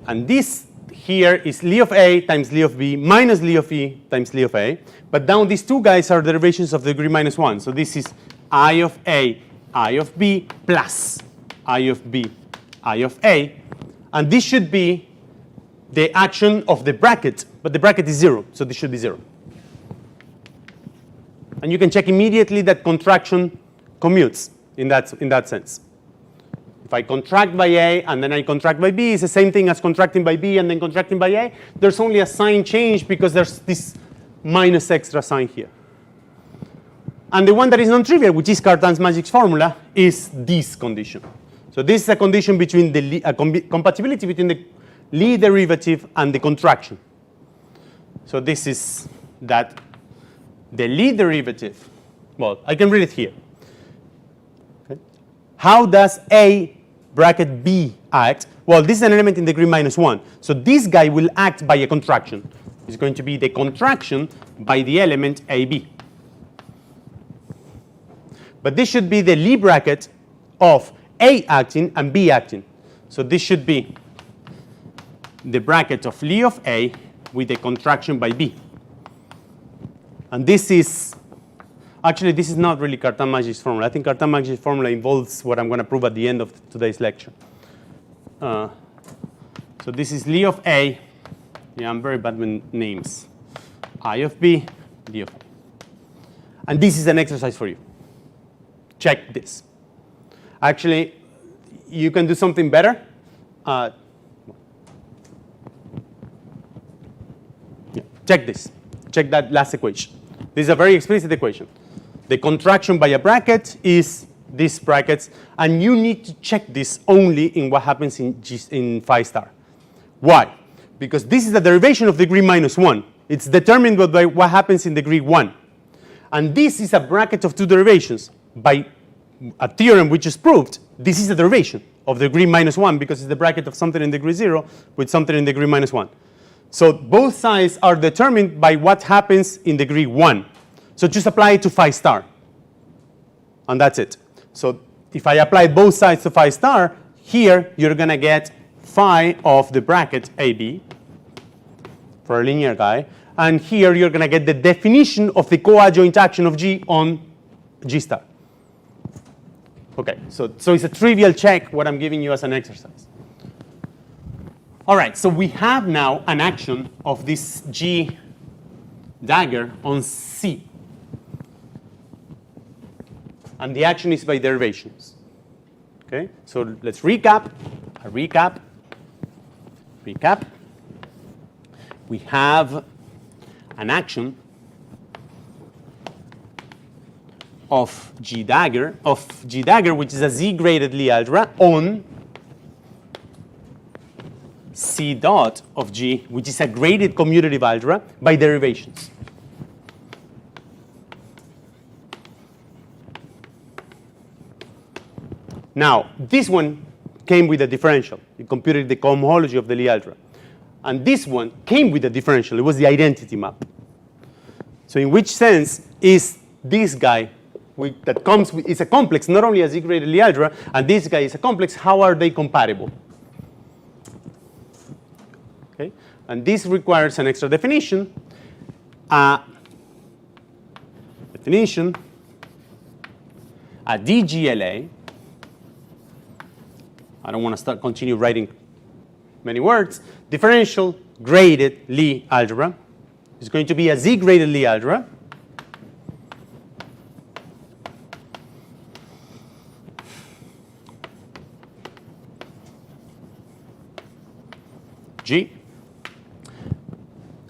and this here is Li of A times Li of B minus Li of E times Li of A. But now these two guys are derivations of degree minus 1. So this is I of A, I of B plus I of B, I of A. And this should be the action of the bracket. But the bracket is 0. So this should be 0. And you can check immediately that contraction commutes in that sense. If I contract by A and then I contract by B, it's the same thing as contracting by B and then contracting by A. There's only a sign change because there's this minus extra sign here. And the one that is non-trivial, which is Cartan's magic formula, is this condition. So this is a condition between the compatibility between the Lie derivative and the contraction. So this is that the Lie derivative, well, I can read it here. Okay. How does A bracket B act? Well, this is an element in degree minus 1. So this guy will act by a contraction. It's going to be the contraction by the element AB. But this should be the Lie bracket of A acting and B acting. So this should be the bracket of Lie of A with a contraction by B. And this is, actually this is not really Cartan magic's formula. I think Cartan magic's formula involves what I'm going to prove at the end of today's lecture. So this is Lie of A. Yeah, I'm very bad with names. I of B, Lie of A. And this is an exercise for you. Check this. Actually, you can do something better. Check this. Check that last equation. This is a very explicit equation. The contraction by a bracket is these brackets, and you need to check this only in what happens in phi star. Why? Because this is the derivation of degree minus 1. It's determined by what happens in degree 1. And this is a bracket of two derivations. By a theorem which is proved, this is a derivation of degree minus 1 because it's the bracket of something in degree 0 with something in degree minus 1. So both sides are determined by what happens in degree 1. So just apply it to phi star. And that's it. So if I apply both sides to phi star, here you're going to get phi of the bracket AB for a linear guy. And here you're going to get the definition of the coadjoint action of G on G star. Okay, so it's a trivial check what I'm giving you as an exercise. All right, so we have now an action of this G dagger on C. And the action is by derivations. Okay, so let's recap. Recap. We have an action of G dagger, which is a Z-graded Lie algebra on C dot of G, which is a graded commutative algebra by derivations. Now, this one came with a differential. It computed the homology of the Lie algebra. And this one came with a differential. It was the identity map. So in which sense is this guy that comes with, is a complex, not only a Z-graded Lie algebra, and this guy is a complex, how are they compatible? Okay, and this requires an extra definition. A DGLA. I don't want to continue writing many words. Differential graded Lie algebra is going to be a Z-graded Lie algebra. G.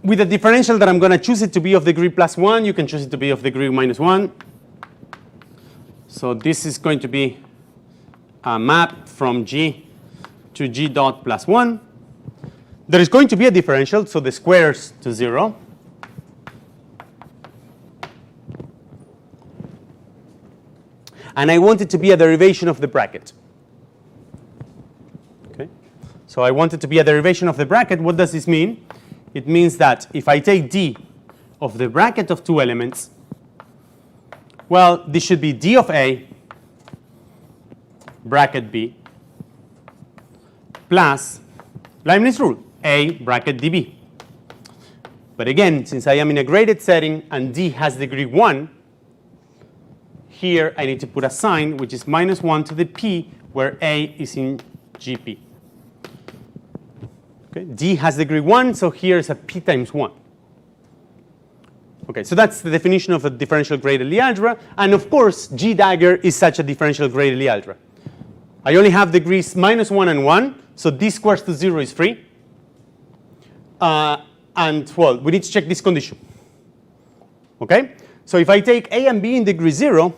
With a differential that I'm going to choose it to be of degree +1. You can choose it to be of degree -1. So this is going to be a map from G to G dot +1. There is going to be a differential, so the squares to 0. And I want it to be a derivation of the bracket. Okay? So I want it to be a derivation of the bracket. What does this mean? It means that if I take D of the bracket of two elements, well, this should be D of A bracket B plus Leibniz rule. A bracket dB. But again, since I am in a graded setting and D has degree 1, here I need to put a sign which is -1 to the P where A is in GP. Okay? D has degree 1, so here is a P times 1. Okay, so that's the definition of a differential graded Lie algebra. And of course, G dagger is such a differential graded Lie algebra. I only have degrees -1 and 1, so D squares to 0 is free. And, well, we need to check this condition. Okay? So if I take A and B in degree 0,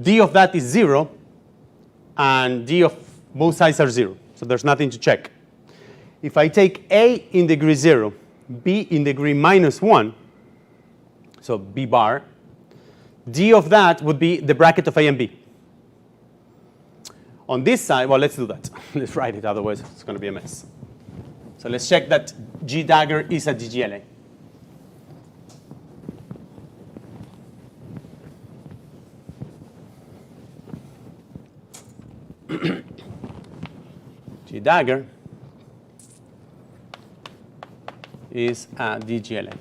D of that is 0, and D of both sides are 0. So there's nothing to check. If I take A in degree 0, B in degree -1, so B bar, D of that would be the bracket of A and B. On this side, well, let's do that. Let's write it, otherwise it's going to be a mess. So let's check that G dagger is a DGLA. G dagger is a DGLA.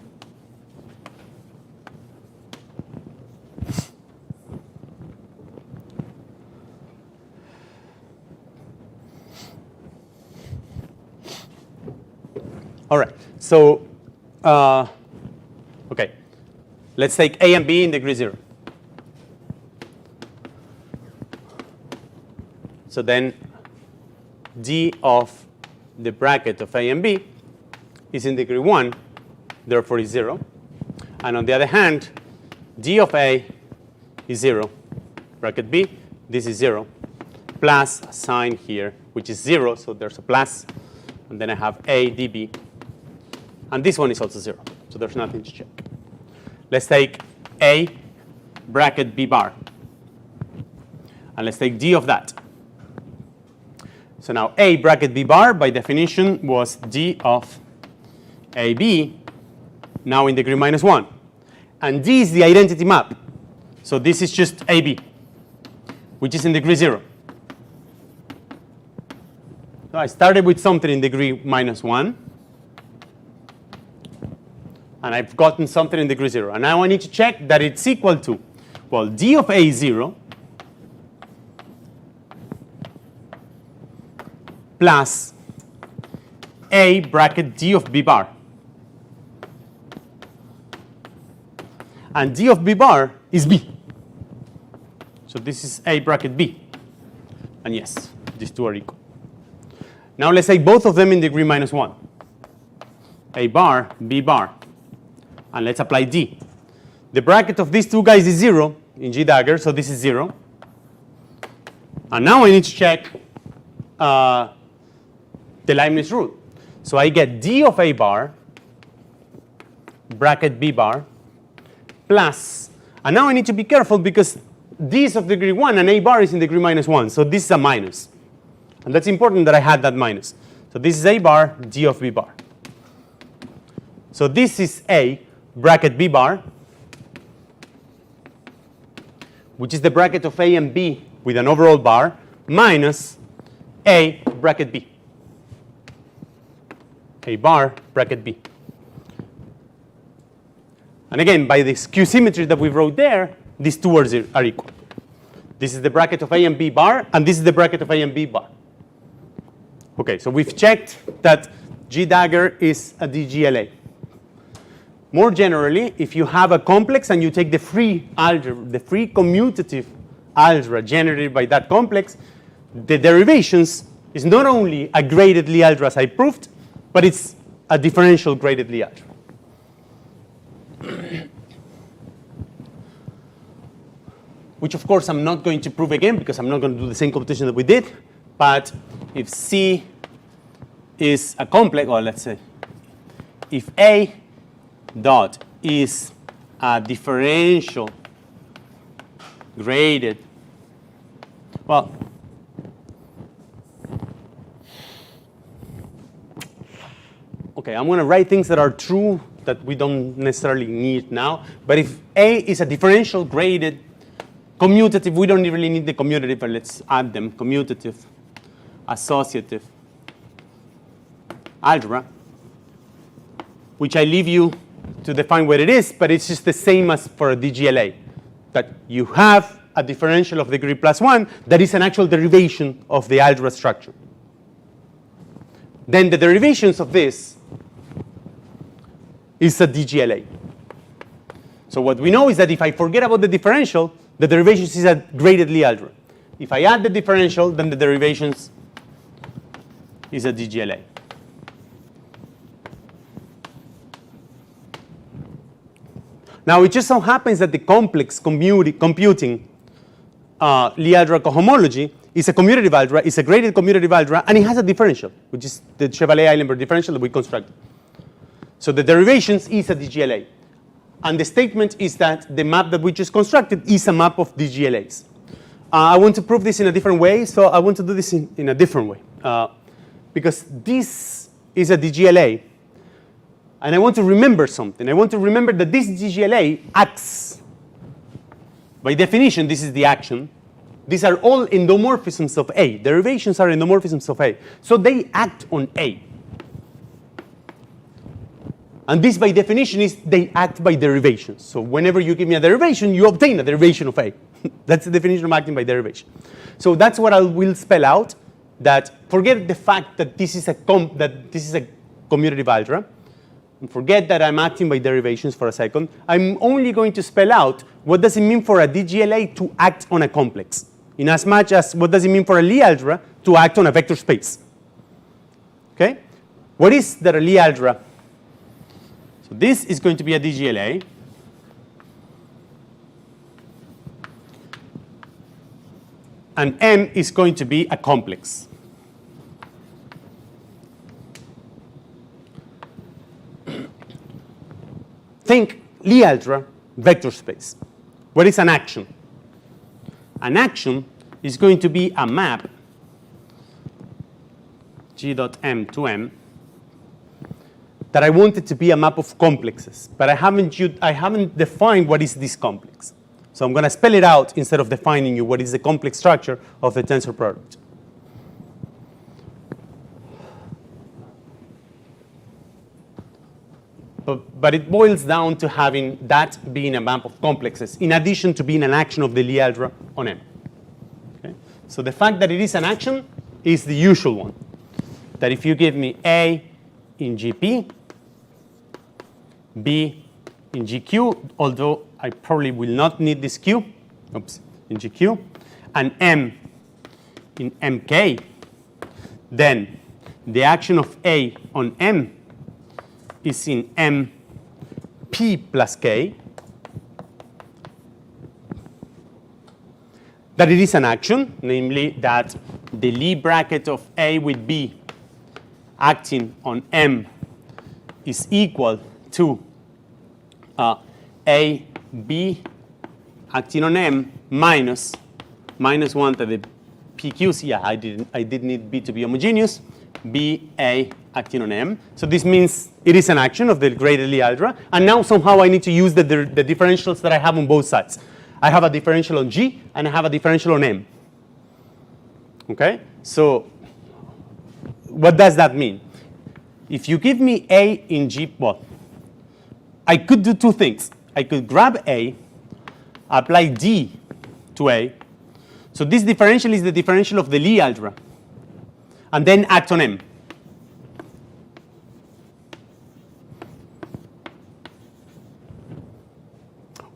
All right, so, okay, let's take A and B in degree 0. So then D of the bracket of A and B is in degree 1, therefore is 0. And on the other hand, D of A is 0, bracket B, this is 0, plus a sign here, which is 0, so there's a plus, and then I have A dB. And this one is also 0, so there's nothing to check. Let's take A bracket B bar. And let's take D of that. So now A bracket B bar, by definition, was D of AB, now in degree -1. And D is the identity map. So this is just AB, which is in degree 0. So I started with something in degree -1. And I've gotten something in degree 0. And now I need to check that it's equal to, well, D of A is 0 plus A bracket D of B bar. And D of B bar is B. So this is A bracket B. And yes, these two are equal. Now let's say both of them in degree -1. A bar, B bar. And let's apply D. The bracket of these two guys is 0 in G dagger, so this is 0. And now I need to check the Leibniz rule. So I get D of A bar, bracket B bar, plus, and now I need to be careful because D is of degree 1 and A bar is in degree -1, so this is a minus. And that's important that I had that minus. So this is A bar, D of B bar. So this is A bracket B bar, which is the bracket of A and B with an overall bar, minus A bracket B. A bar bracket B. And again, by the skew symmetry that we wrote there, these two are equal. This is the bracket of A and B bar, and this is the bracket of A and B bar. Okay, so we've checked that G dagger is a DGLA. More generally, if you have a complex and you take the free algebra, the free commutative algebra generated by that complex, the derivations is not only a graded Lie algebra as I proved, but it's a differential graded Lie algebra. Which of course I'm not going to prove again because I'm not going to do the same computation that we did. But if C is a complex, or let's say if A dot is a differential graded, well, okay, I'm going to write things that are true that we don't necessarily need now. But if A is a differential graded commutative, we don't really need the commutative, but let's add them. Commutative, associative, algebra, which I leave you to define what it is, but it's just the same as for a DGLA, that you have a differential of degree +1 that is an actual derivation of the algebra structure. Then the derivations of this is a DGLA. So what we know is that if I forget about the differential, the derivations is a graded Lie algebra. If I add the differential, then the derivations is a DGLA. Now, it just so happens that the complex computing Lie algebra cohomology is a commutative algebra, is a graded commutative algebra, and it has a differential, which is the Chevalier-Eilenberg differential that we constructed. So the derivations is a DGLA. And the statement is that the map that we just constructed is a map of DGLAs. I want to prove this in a different way, so I want to do this in a different way. Because this is a DGLA, and I want to remember something. I want to remember that this DGLA acts. By definition, this is the action. These are all endomorphisms of A. Derivations are endomorphisms of A. So they act on A. And this, by definition, is they act by derivations. So whenever you give me a derivation, you obtain a derivation of A. That's the definition of acting by derivation. So that's what I will spell out. That forget the fact that this is a commutative algebra. And forget that I'm acting by derivations for a second. I'm only going to spell out what does it mean for a DGLA to act on a complex, in as much as what does it mean for a Lie algebra to act on a vector space. Okay? What is the Lie algebra? So this is going to be a DGLA. And M is going to be a complex. Think Lie algebra, vector space. What is an action? An action is going to be a map G dot M to M that I wanted to be a map of complexes, but I haven't defined what is this complex. So I'm going to spell it out instead of defining you what is the complex structure of the tensor product. But it boils down to having that being a map of complexes, in addition to being an action of the Lie algebra on M. Okay? So the fact that it is an action is the usual one. That if you give me A in GP, B in GQ, although I probably will not need this Q, in GQ, and M in MK, then the action of A on M is in MP plus K, that it is an action, namely that the Lie bracket of A with B acting on M is equal to A, B acting on M minus 1 to the PQs. Yeah, I did need B to be homogeneous. B, A acting on M. So this means it is an action of the graded Lie algebra. And now somehow I need to use the differentials that I have on both sides. I have a differential on G, and I have a differential on M. Okay? So what does that mean? If you give me A in G, well, I could do two things. I could grab A, apply D to A. So this differential is the differential of the Lie algebra, and then act on M.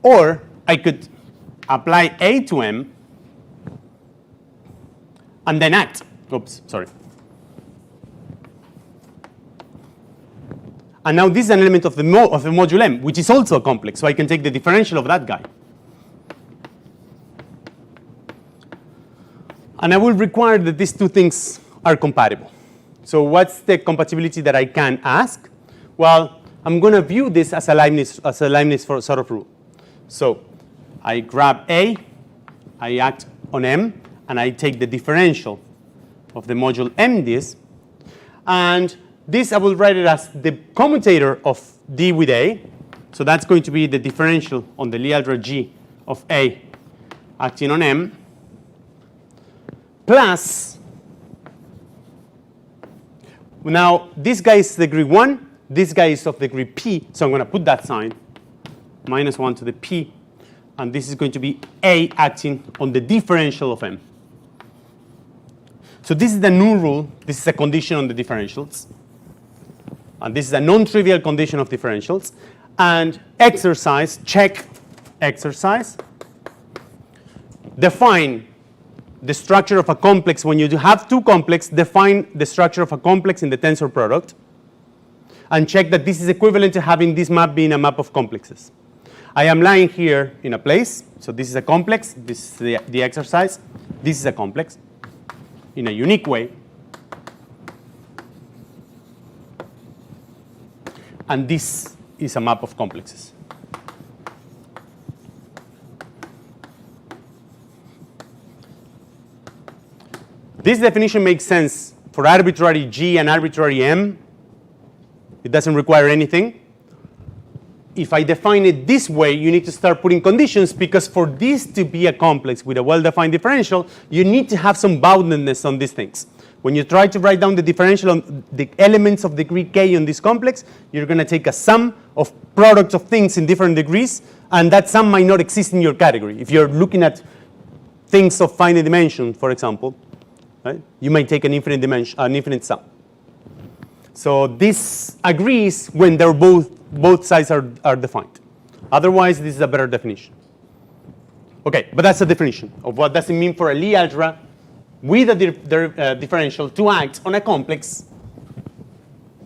Or I could apply A to M and then act. Oops, sorry. And now this is an element of the module M, which is also a complex, so I can take the differential of that guy. And I will require that these two things are compatible. So what's the compatibility that I can ask? Well, I'm going to view this as a Leibniz sort of rule. So I grab A, I act on M, and I take the differential of the module M this, and this I will write it as the commutator of D with A. So that's going to be the differential on the Lie algebra G of A acting on M, plus Now, this guy is degree 1. This guy is of degree p. So I'm going to put that sign, -1 to the p. And this is going to be A acting on the differential of M. So this is the new rule. This is a condition on the differentials. And this is a non-trivial condition of differentials. And exercise, check exercise. Define the structure of a complex. When you have two complexes, define the structure of a complex in the tensor product. And check that this is equivalent to having this map being a map of complexes. I am lying here in a place. So this is a complex. This is the exercise. This is a complex in a unique way. And this is a map of complexes. This definition makes sense for arbitrary G and arbitrary M. It doesn't require anything. If I define it this way, you need to start putting conditions, because for this to be a complex with a well-defined differential, you need to have some boundedness on these things. When you try to write down the differential on the elements of degree k on this complex, you're going to take a sum of products of things in different degrees, and that sum might not exist in your category. If you're looking at things of finite dimension, for example, right, you might take an infinite dimension, an infinite sum. So this agrees when they're both sides are defined. Otherwise, this is a better definition. Okay, but that's a definition of what does it mean for a Lie algebra with a differential to act on a complex,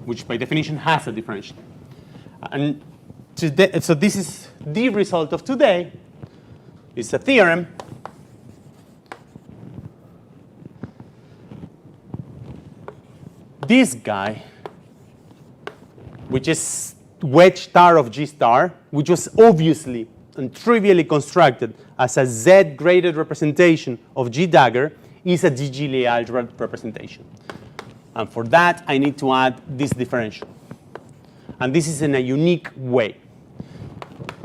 which by definition has a differential. And today, so this is the result of today. It's a theorem. This guy, which is wedge star of G star, which was obviously and trivially constructed as a Z graded representation of G dagger, is a DG Lie algebra representation. And for that, I need to add this differential. And this is in a unique way.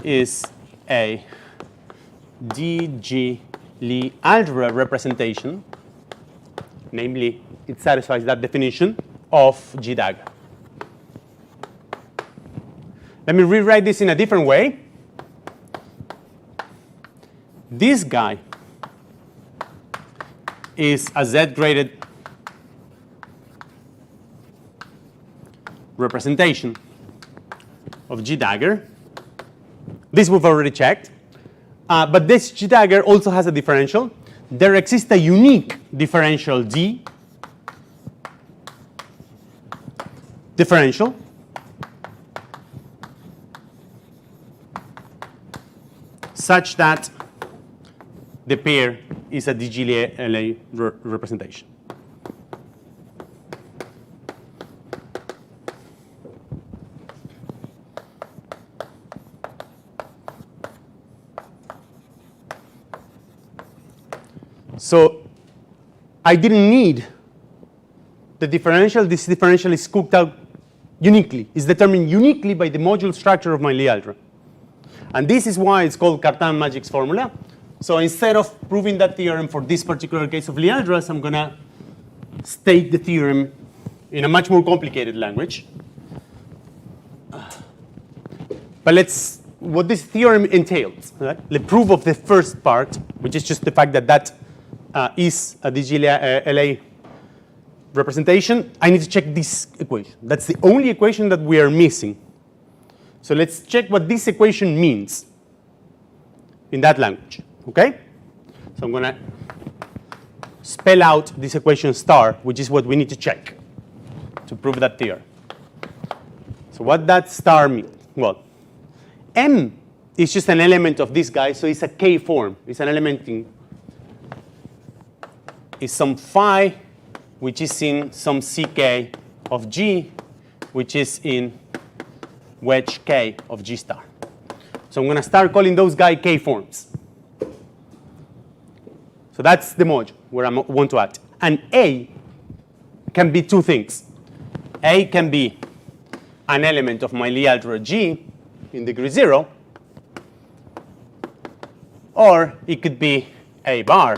Is a DG Lie algebra representation, namely, it satisfies that definition of G dagger. Let me rewrite this in a different way. This guy is a Z-graded representation of G dagger. This we've already checked. But this G dagger also has a differential. There exists a unique differential D differential such that the pair is a DG Lie representation. So I didn't need the differential. This differential is cooked out uniquely. It's determined uniquely by the module structure of my Lie algebra. And this is why it's called Cartan-Magic's formula. So instead of proving that theorem for this particular case of Lie algebras, I'm going to state the theorem in a much more complicated language. But what this theorem entails, right? The proof of the first part, which is just the fact that that is a DG Lie representation, I need to check this equation. That's the only equation that we are missing. So let's check what this equation means in that language, okay? So I'm going to spell out this equation star, which is what we need to check to prove that theorem. So what that star means? Well, M is just an element of this guy, so it's a K form. It's an element in is some phi, which is in some CK of G, which is in wedge K of G star. So I'm going to start calling those guys K forms. So that's the module where I want to act. And A can be two things. A can be an element of my Lie algebra G in degree 0, or it could be A bar,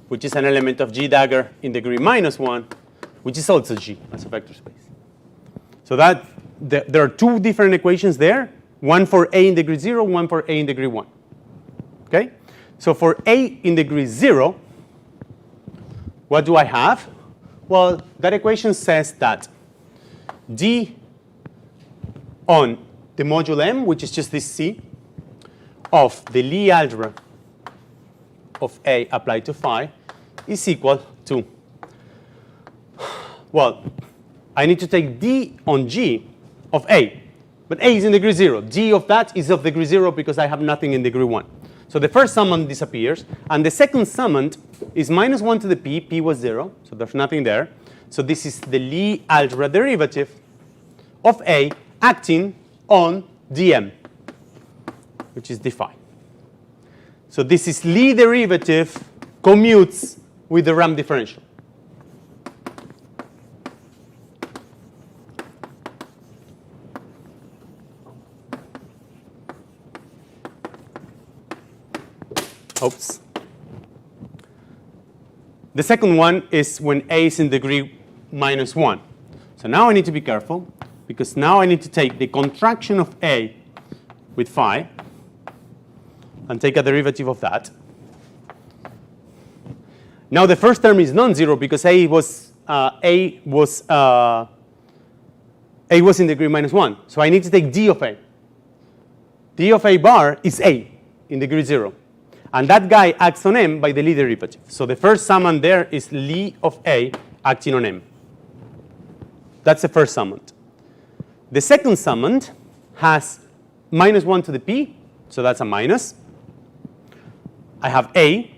which is an element of G dagger in degree -1, which is also G as a vector space. So that there are two different equations there, one for A in degree 0, one for A in degree 1. Okay? So for A in degree 0, what do I have? Well, that equation says that D on the module M, which is just this C, of the Lie algebra of A applied to phi is equal to, well, I need to take D on G of A. But A is in degree 0. G of that is of degree 0 because I have nothing in degree 1. So the first summand disappears. And the second summand is minus 1 to the P. P was 0. So there's nothing there. So this is the Lie algebra derivative of A acting on dm, which is d phi. So this is Lie derivative commutes with the ramp differential. Oops. The second one is when A is in degree minus 1. So now I need to be careful, because now I need to take the contraction of A with phi and take a derivative of that. Now the first term is non-zero because A was in degree minus 1. So I need to take D of A. D of A bar is A in degree 0. And that guy acts on M by the Lie derivative. So the first summand there is Lie of A acting on M. That's the first summand. The second summand has minus 1 to the P, so that's a minus. I have A,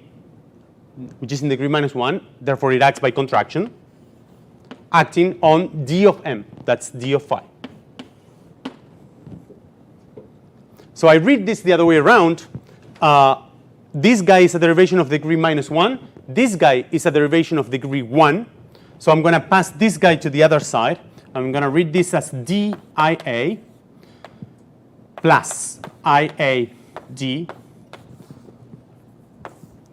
which is in degree minus 1, therefore it acts by contraction, acting on D of M, that's D of phi. So I read this the other way around. This guy is a derivation of degree minus 1. This guy is a derivation of degree 1. So I'm going to pass this guy to the other side. I'm going to read this as DIA plus IAD.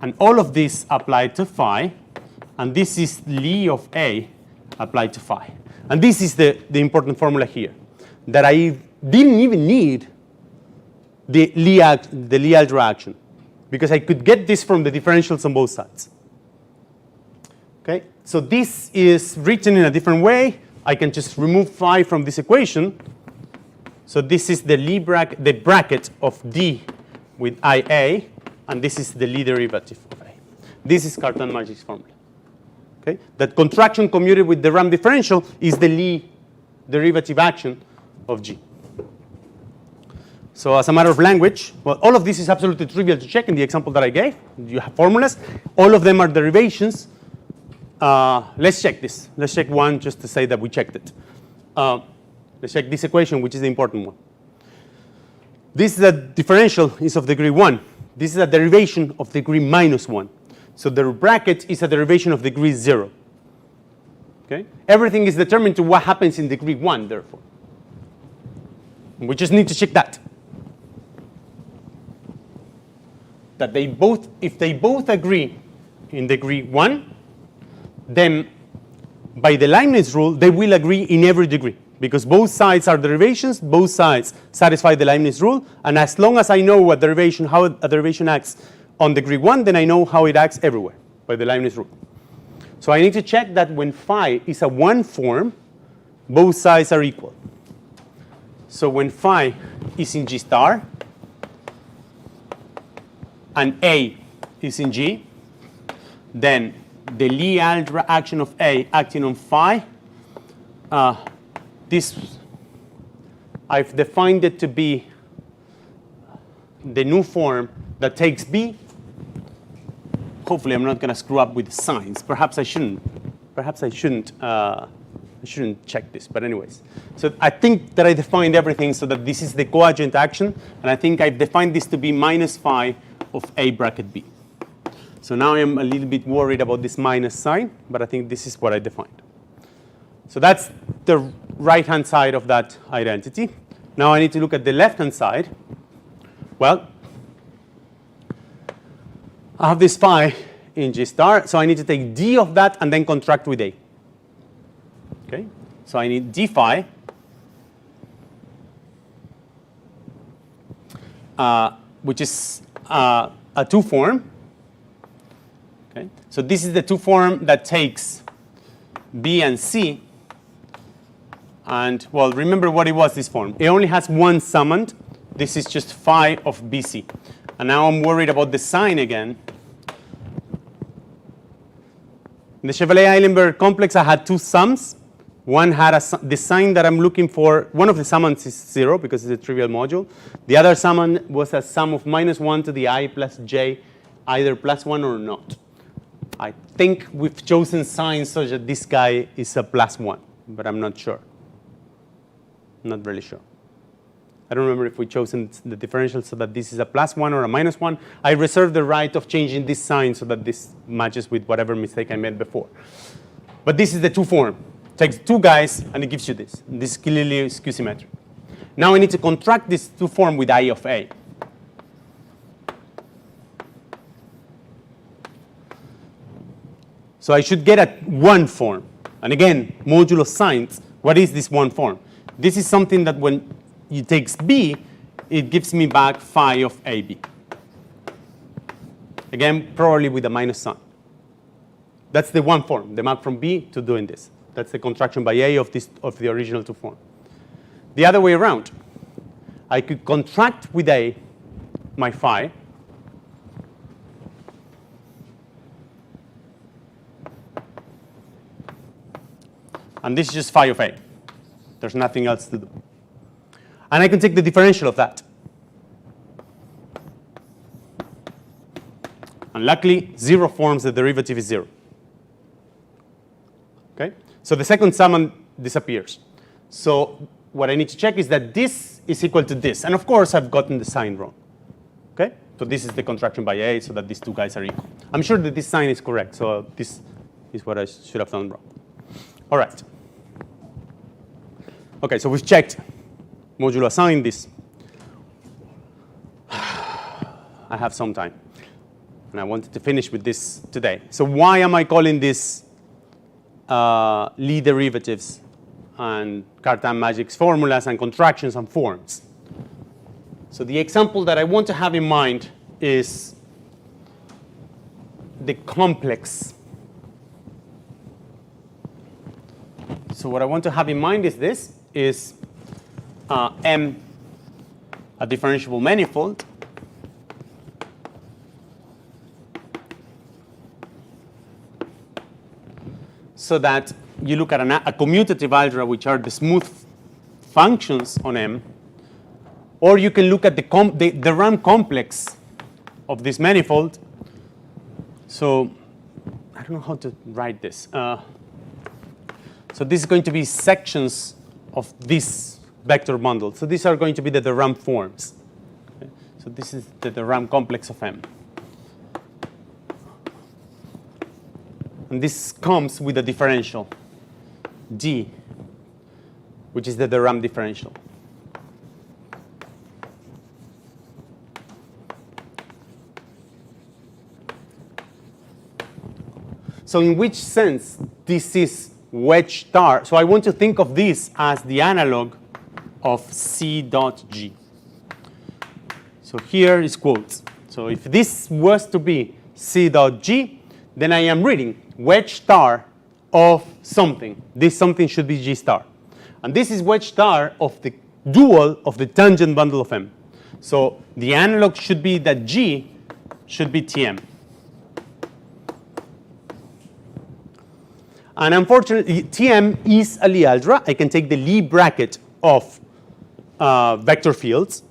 And all of this applied to phi. And this is Lie of A applied to phi. And this is the important formula here, that I didn't even need the Lie algebra action, because I could get this from the differentials on both sides. Okay, so this is written in a different way. I can just remove phi from this equation. So this is the bracket of D with IA, and this is the Lie derivative of A. This is Cartan-Magic's formula. Okay, that contraction commuted with the ramp differential is the Lie derivative action of G. So as a matter of language, well, all of this is absolutely trivial to check in the example that I gave. You have formulas. All of them are derivations. Let's check this. Let's check one just to say that we checked it. Let's check this equation, which is the important one. This is a differential is of degree 1. This is a derivation of degree minus 1. So the bracket is a derivation of degree 0. Okay? Everything is determined to what happens in degree 1, therefore. We just need to check that. That they both, if they both agree in degree 1, then by the Leibniz rule, they will agree in every degree, because both sides are derivations, both sides satisfy the Leibniz rule, and as long as I know what derivation, how a derivation acts on degree 1, then I know how it acts everywhere by the Leibniz rule. So I need to check that when phi is a 1 form, both sides are equal. So when phi is in G star, and A is in G, then the Lie algebra action of A acting on phi, this I've defined it to be the new form that takes B. Hopefully I'm not going to screw up with the signs. Perhaps I shouldn't. Perhaps I shouldn't check this, but anyways. So I think that I defined everything so that this is the coadjuvant action, and I think I've defined this to be minus phi of A bracket B. So now I'm a little bit worried about this minus sign, but I think this is what I defined. So that's the right-hand side of that identity. Now I need to look at the left-hand side. Well, I have this phi in G star, so I need to take D of that and then contract with A. Okay, so I need d phi, which is a 2 form. Okay, so this is the 2 form that takes b and c. And, well, remember what it was, this form. It only has one summand. This is just phi of bc. And now I'm worried about the sign again. In the Chevalier-Eilenberg complex, I had 2 sums. One had the sign that I'm looking for. One of the summands is 0 because it's a trivial module. The other summand was a sum of -1 to the I plus j, either +1 or not. I think we've chosen signs such that this guy is a +1, but I'm not sure. Not really sure. I don't remember if we chosen the differential so that this is a +1 or a -1. I reserve the right of changing this sign so that this matches with whatever mistake I made before. But this is the 2 form. It takes 2 guys and it gives you this. This is clearly skew symmetric. Now I need to contract this 2 form with I of A. So I should get a 1 form. And again, modulo signs, what is this 1 form? This is something that when it takes B, it gives me back phi of AB. Again, probably with a minus sign. That's the 1 form, the map from B to doing this. That's the contraction by A of the original 2 form. The other way around, I could contract with A my phi. And this is just phi of A. There's nothing else to do. And I can take the differential of that. And luckily, 0 forms the derivative is 0. Okay? So the second summand disappears. So what I need to check is that this is equal to this. And of course, I've gotten the sign wrong. Okay? So this is the contraction by A so that these 2 guys are equal. I'm sure that this sign is correct. So this is what I should have done wrong. All right. Okay, so we've checked modulo assign this. I have some time. And I wanted to finish with this today. So why am I calling this Lie derivatives and Cartan-Magic's formulas and contractions and forms? So the example that I want to have in mind is the complex. So what I want to have in mind is this, is M, a differentiable manifold, so that you look at a commutative algebra, which are the smooth functions on M, or you can look at the RAM complex of this manifold. So I don't know how to write this. So this is going to be sections of this vector bundle. So these are going to be the RAM forms. Okay? So this is the RAM complex of M. And this comes with a differential, D, which is the RAM differential. So in which sense this is wedge star? So I want to think of this as the analog of C dot G. So here is quotes. So if this was to be C dot G, then I am reading wedge star of something. This something should be G star. And this is wedge star of the dual of the tangent bundle of M. So the analog should be that G should be Tm. And unfortunately, Tm is a Lie algebra. I can take the Lie bracket of vector fields.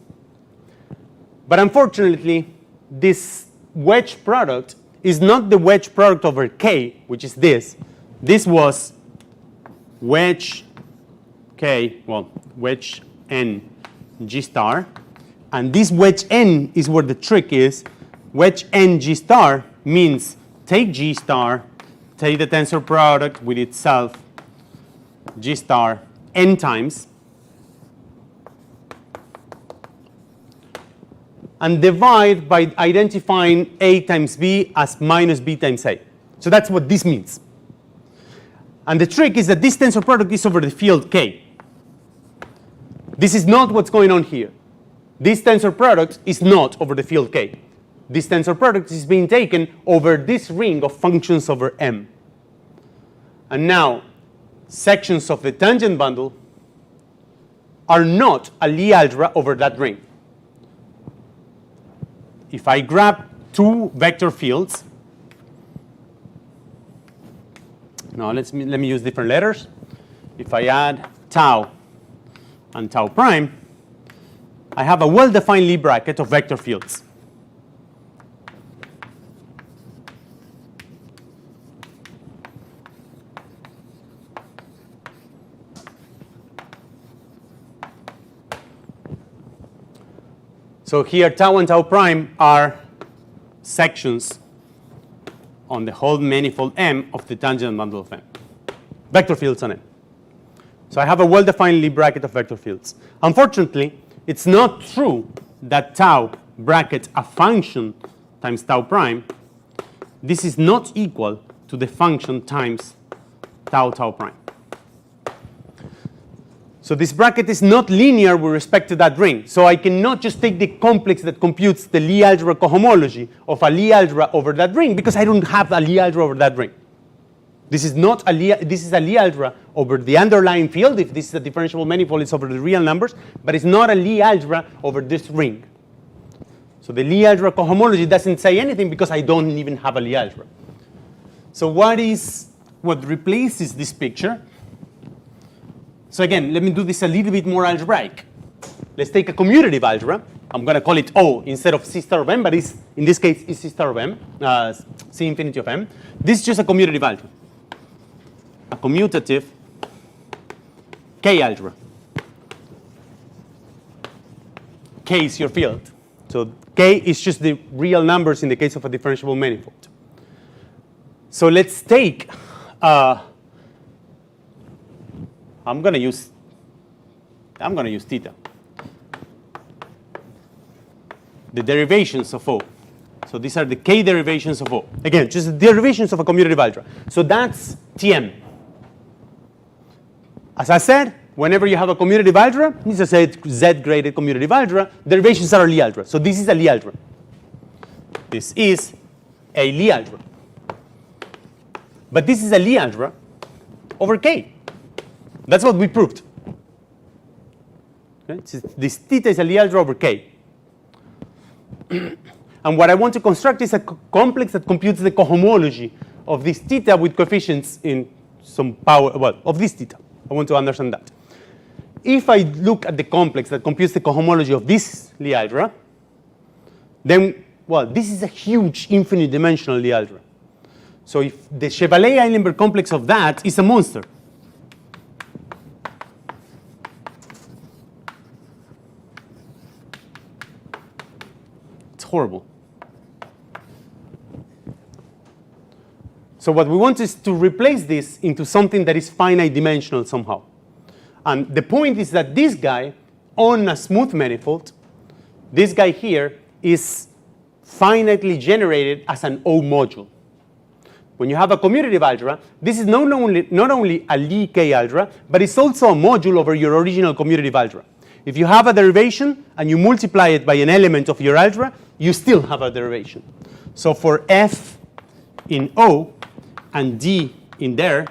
But unfortunately, this wedge product is not the wedge product over K, which is this. This was wedge K, well, wedge N G star. And this wedge N is where the trick is. Wedge N G star means take G star, take the tensor product with itself, G star, N times, and divide by identifying A times B as minus B times A. So that's what this means. And the trick is that this tensor product is over the field K. This is not what's going on here. This tensor product is not over the field K. This tensor product is being taken over this ring of functions over M. And now, sections of the tangent bundle are not a Lie algebra over that ring. If I grab two vector fields, now let me use different letters. If I add tau and tau prime, I have a well-defined Lie bracket of vector fields. So here, tau and tau prime are sections on the whole manifold M of the tangent bundle of M. Vector fields on M. So I have a well-defined Lie bracket of vector fields. Unfortunately, it's not true that tau bracket a function times tau prime. This is not equal to the function times tau tau prime. So this bracket is not linear with respect to that ring. So I cannot just take the complex that computes the Lie algebra cohomology of a Lie algebra over that ring, because I don't have a Lie algebra over that ring. This is not a Lie, this is a Lie algebra over the underlying field. If this is a differentiable manifold, it's over the real numbers, but it's not a Lie algebra over this ring. So the Lie algebra cohomology doesn't say anything because I don't even have a Lie algebra. So what replaces this picture? So again, let me do this a little bit more algebraic. Let's take a commutative algebra. I'm going to call it O instead of C star of M, but in this case, it's C star of M, C infinity of M. This is just a commutative algebra. A commutative K algebra. K is your field. So K is just the real numbers in the case of a differentiable manifold. So let's take I'm going to use theta. The derivations of O. So these are the K derivations of O. Again, just the derivations of a commutative algebra. So that's Tm. As I said, whenever you have a commutative algebra, this is a Z-graded commutative algebra, derivations are a Lie algebra. So this is a Lie algebra. This is a Lie algebra. But this is a Lie algebra over K. That's what we proved. Okay? This theta is a Lie algebra over K. And what I want to construct is a complex that computes the cohomology of this theta with coefficients in some power, well, of this theta. I want to understand that. If I look at the complex that computes the cohomology of this Lie algebra, then, well, this is a huge infinite dimensional Lie algebra. So if the Chevalier-Eilenberg complex of that is a monster, horrible. So what we want is to replace this into something that is finite dimensional somehow. And the point is that this guy on a smooth manifold, this guy here is finitely generated as an O module. When you have a commutative algebra, this is not only a Lie K algebra, but it's also a module over your original commutative algebra. If you have a derivation and you multiply it by an element of your algebra, you still have a derivation. So for F in O and D in there,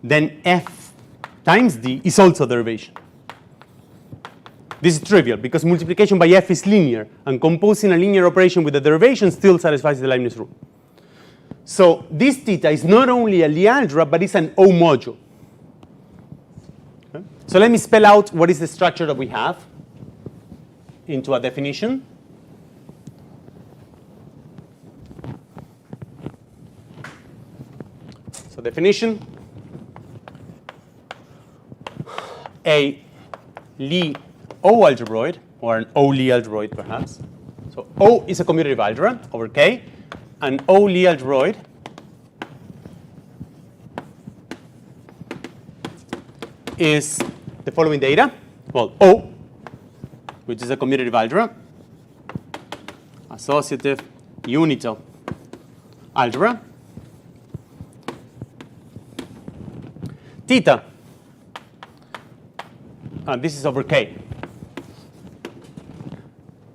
then F times D is also a derivation. This is trivial because multiplication by F is linear, and composing a linear operation with a derivation still satisfies the Leibniz rule. So this theta is not only a Lie algebra, but it's an O module. Okay? So let me spell out what is the structure that we have into a definition. So definition, a Lie O algebroid, or an O Lie algebroid perhaps. So O is a commutative algebra over K, and O Lie algebroid is the following data. Well, O, which is a commutative algebra, associative unital algebra, theta, this is over K.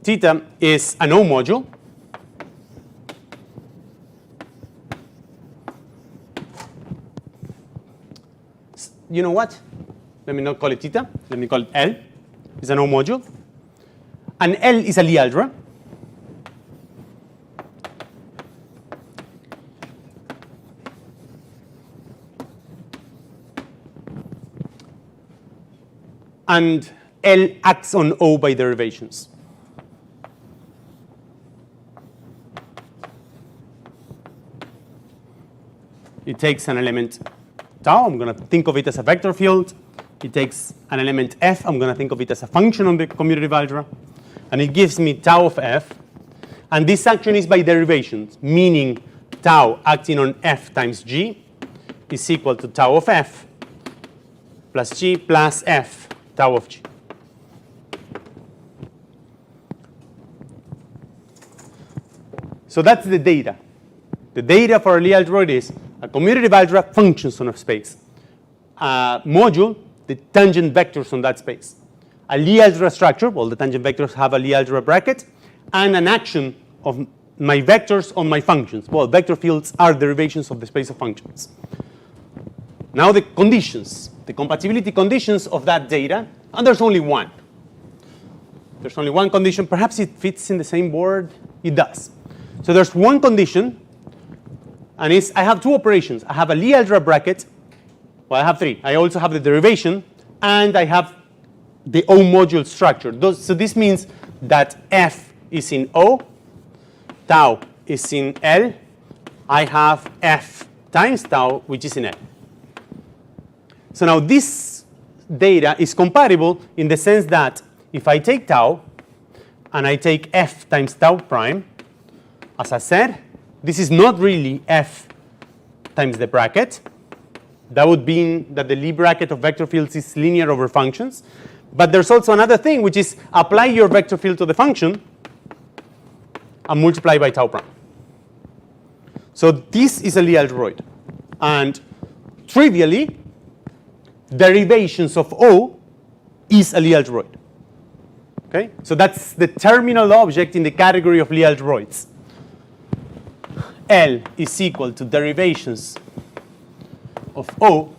Theta is an O module. You know what? Let me not call it theta. Let me call it L. It's an O module. And L is a Lie algebra. And L acts on O by derivations. It takes an element tau. I'm going to think of it as a vector field. It takes an element f. I'm going to think of it as a function on the commutative algebra. And it gives me tau of f. And this action is by derivations, meaning tau acting on f times g is equal to tau of f plus g plus f tau of g. So that's the data. The data for a Lie algebra is a commutative algebra functions on a space. A module, the tangent vectors on that space. A Lie algebra structure, well, the tangent vectors have a Lie algebra bracket, and an action of my vectors on my functions. Well, vector fields are derivations of the space of functions. Now the conditions, the compatibility conditions of that data, and there's only one. There's only one condition. Perhaps it fits in the same board. It does. So there's one condition, and it's I have two operations. I have a Lie algebra bracket. Well, I have three. I also have the derivation, and I have the O module structure. So this means that f is in O, tau is in L. I have f times tau, which is in L. So now this data is compatible in the sense that if I take tau and I take f times tau prime, as I said, this is not really f times the bracket. That would mean that the Lie bracket of vector fields is linear over functions. But there's also another thing, which is apply your vector field to the function and multiply by tau prime. So this is a Lie algebroid. And trivially, derivations of O is a Lie algebroid. Okay? So that's the terminal object in the category of Lie algebroids. L is equal to derivations of O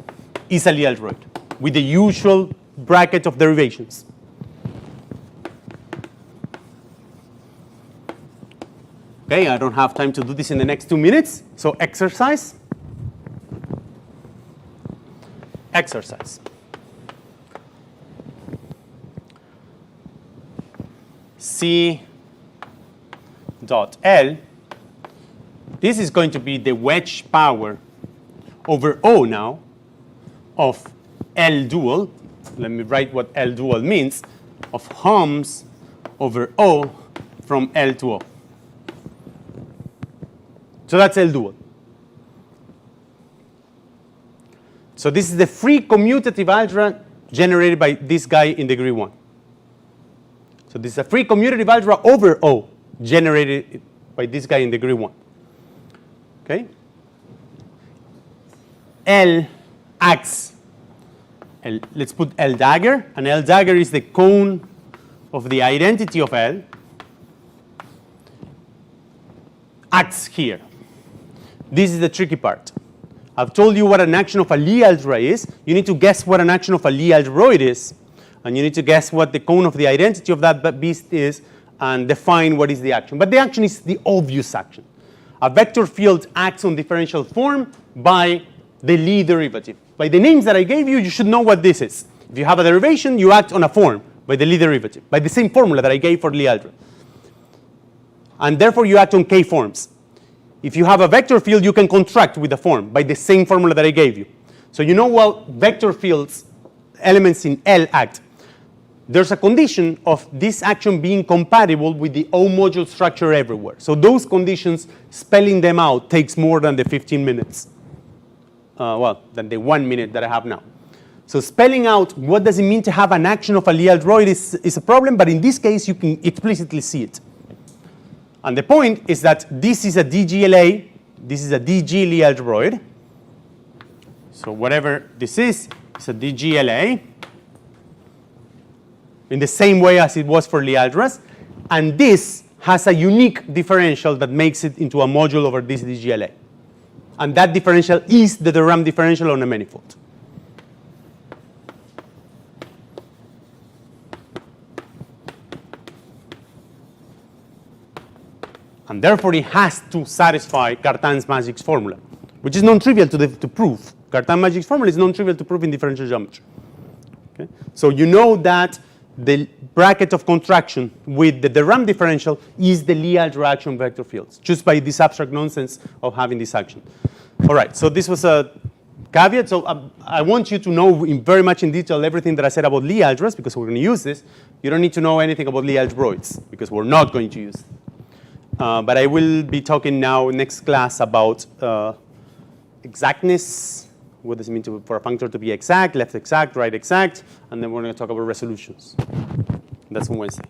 is a Lie algebroid with the usual bracket of derivations. Okay, I don't have time to do this in the next 2 minutes. So exercise. Exercise. C dot L. This is going to be the wedge power over O now of L dual. Let me write what L dual means, of Homs over O from L to O. So that's L dual. So this is the free commutative algebra generated by this guy in degree 1. So this is a free commutative algebra over O generated by this guy in degree 1. Okay? L acts, let's put L dagger, and L dagger is the cone of the identity of L, acts here. This is the tricky part. I've told you what an action of a Lie algebra is. You need to guess what an action of a Lie algebroid is, and you need to guess what the cone of the identity of that beast is, and define what is the action. But the action is the obvious action. A vector field acts on differential form by the Lie derivative. By the names that I gave you, you should know what this is. If you have a derivation, you act on a form by the Lie derivative, by the same formula that I gave for Lie algebra. And therefore, you act on K forms. If you have a vector field, you can contract with the form by the same formula that I gave you. So you know what vector fields, elements in L act. There's a condition of this action being compatible with the O module structure everywhere. So those conditions, spelling them out takes more than the 15 minutes. Well, than the 1 minute that I have now. So spelling out what does it mean to have an action of a Lie algebroid is a problem, but in this case you can explicitly see it. And the point is that this is a DGLA, this is a DG Lie algebroid. So whatever this is a DGLA in the same way as it was for Lie algebras. And this has a unique differential that makes it into a module over this DGLA. And that differential is the de Rham differential on a manifold. And therefore, it has to satisfy Cartan's magic formula, which is non-trivial to prove. Cartan's magic formula is non-trivial to prove in differential geometry. Okay? So you know that the bracket of contraction with the de Rham differential is the Lie algebra action vector fields, just by this abstract nonsense of having this action. All right, so this was a caveat. So I want you to know very much in detail everything that I said about Lie algebras, because we're going to use this. You don't need to know anything about Lie algebroids, because we're not going to use it. But I will be talking now next class about exactness. What does it mean for a functor to be exact, left exact, right exact, and then we're going to talk about resolutions. That's on Wednesday.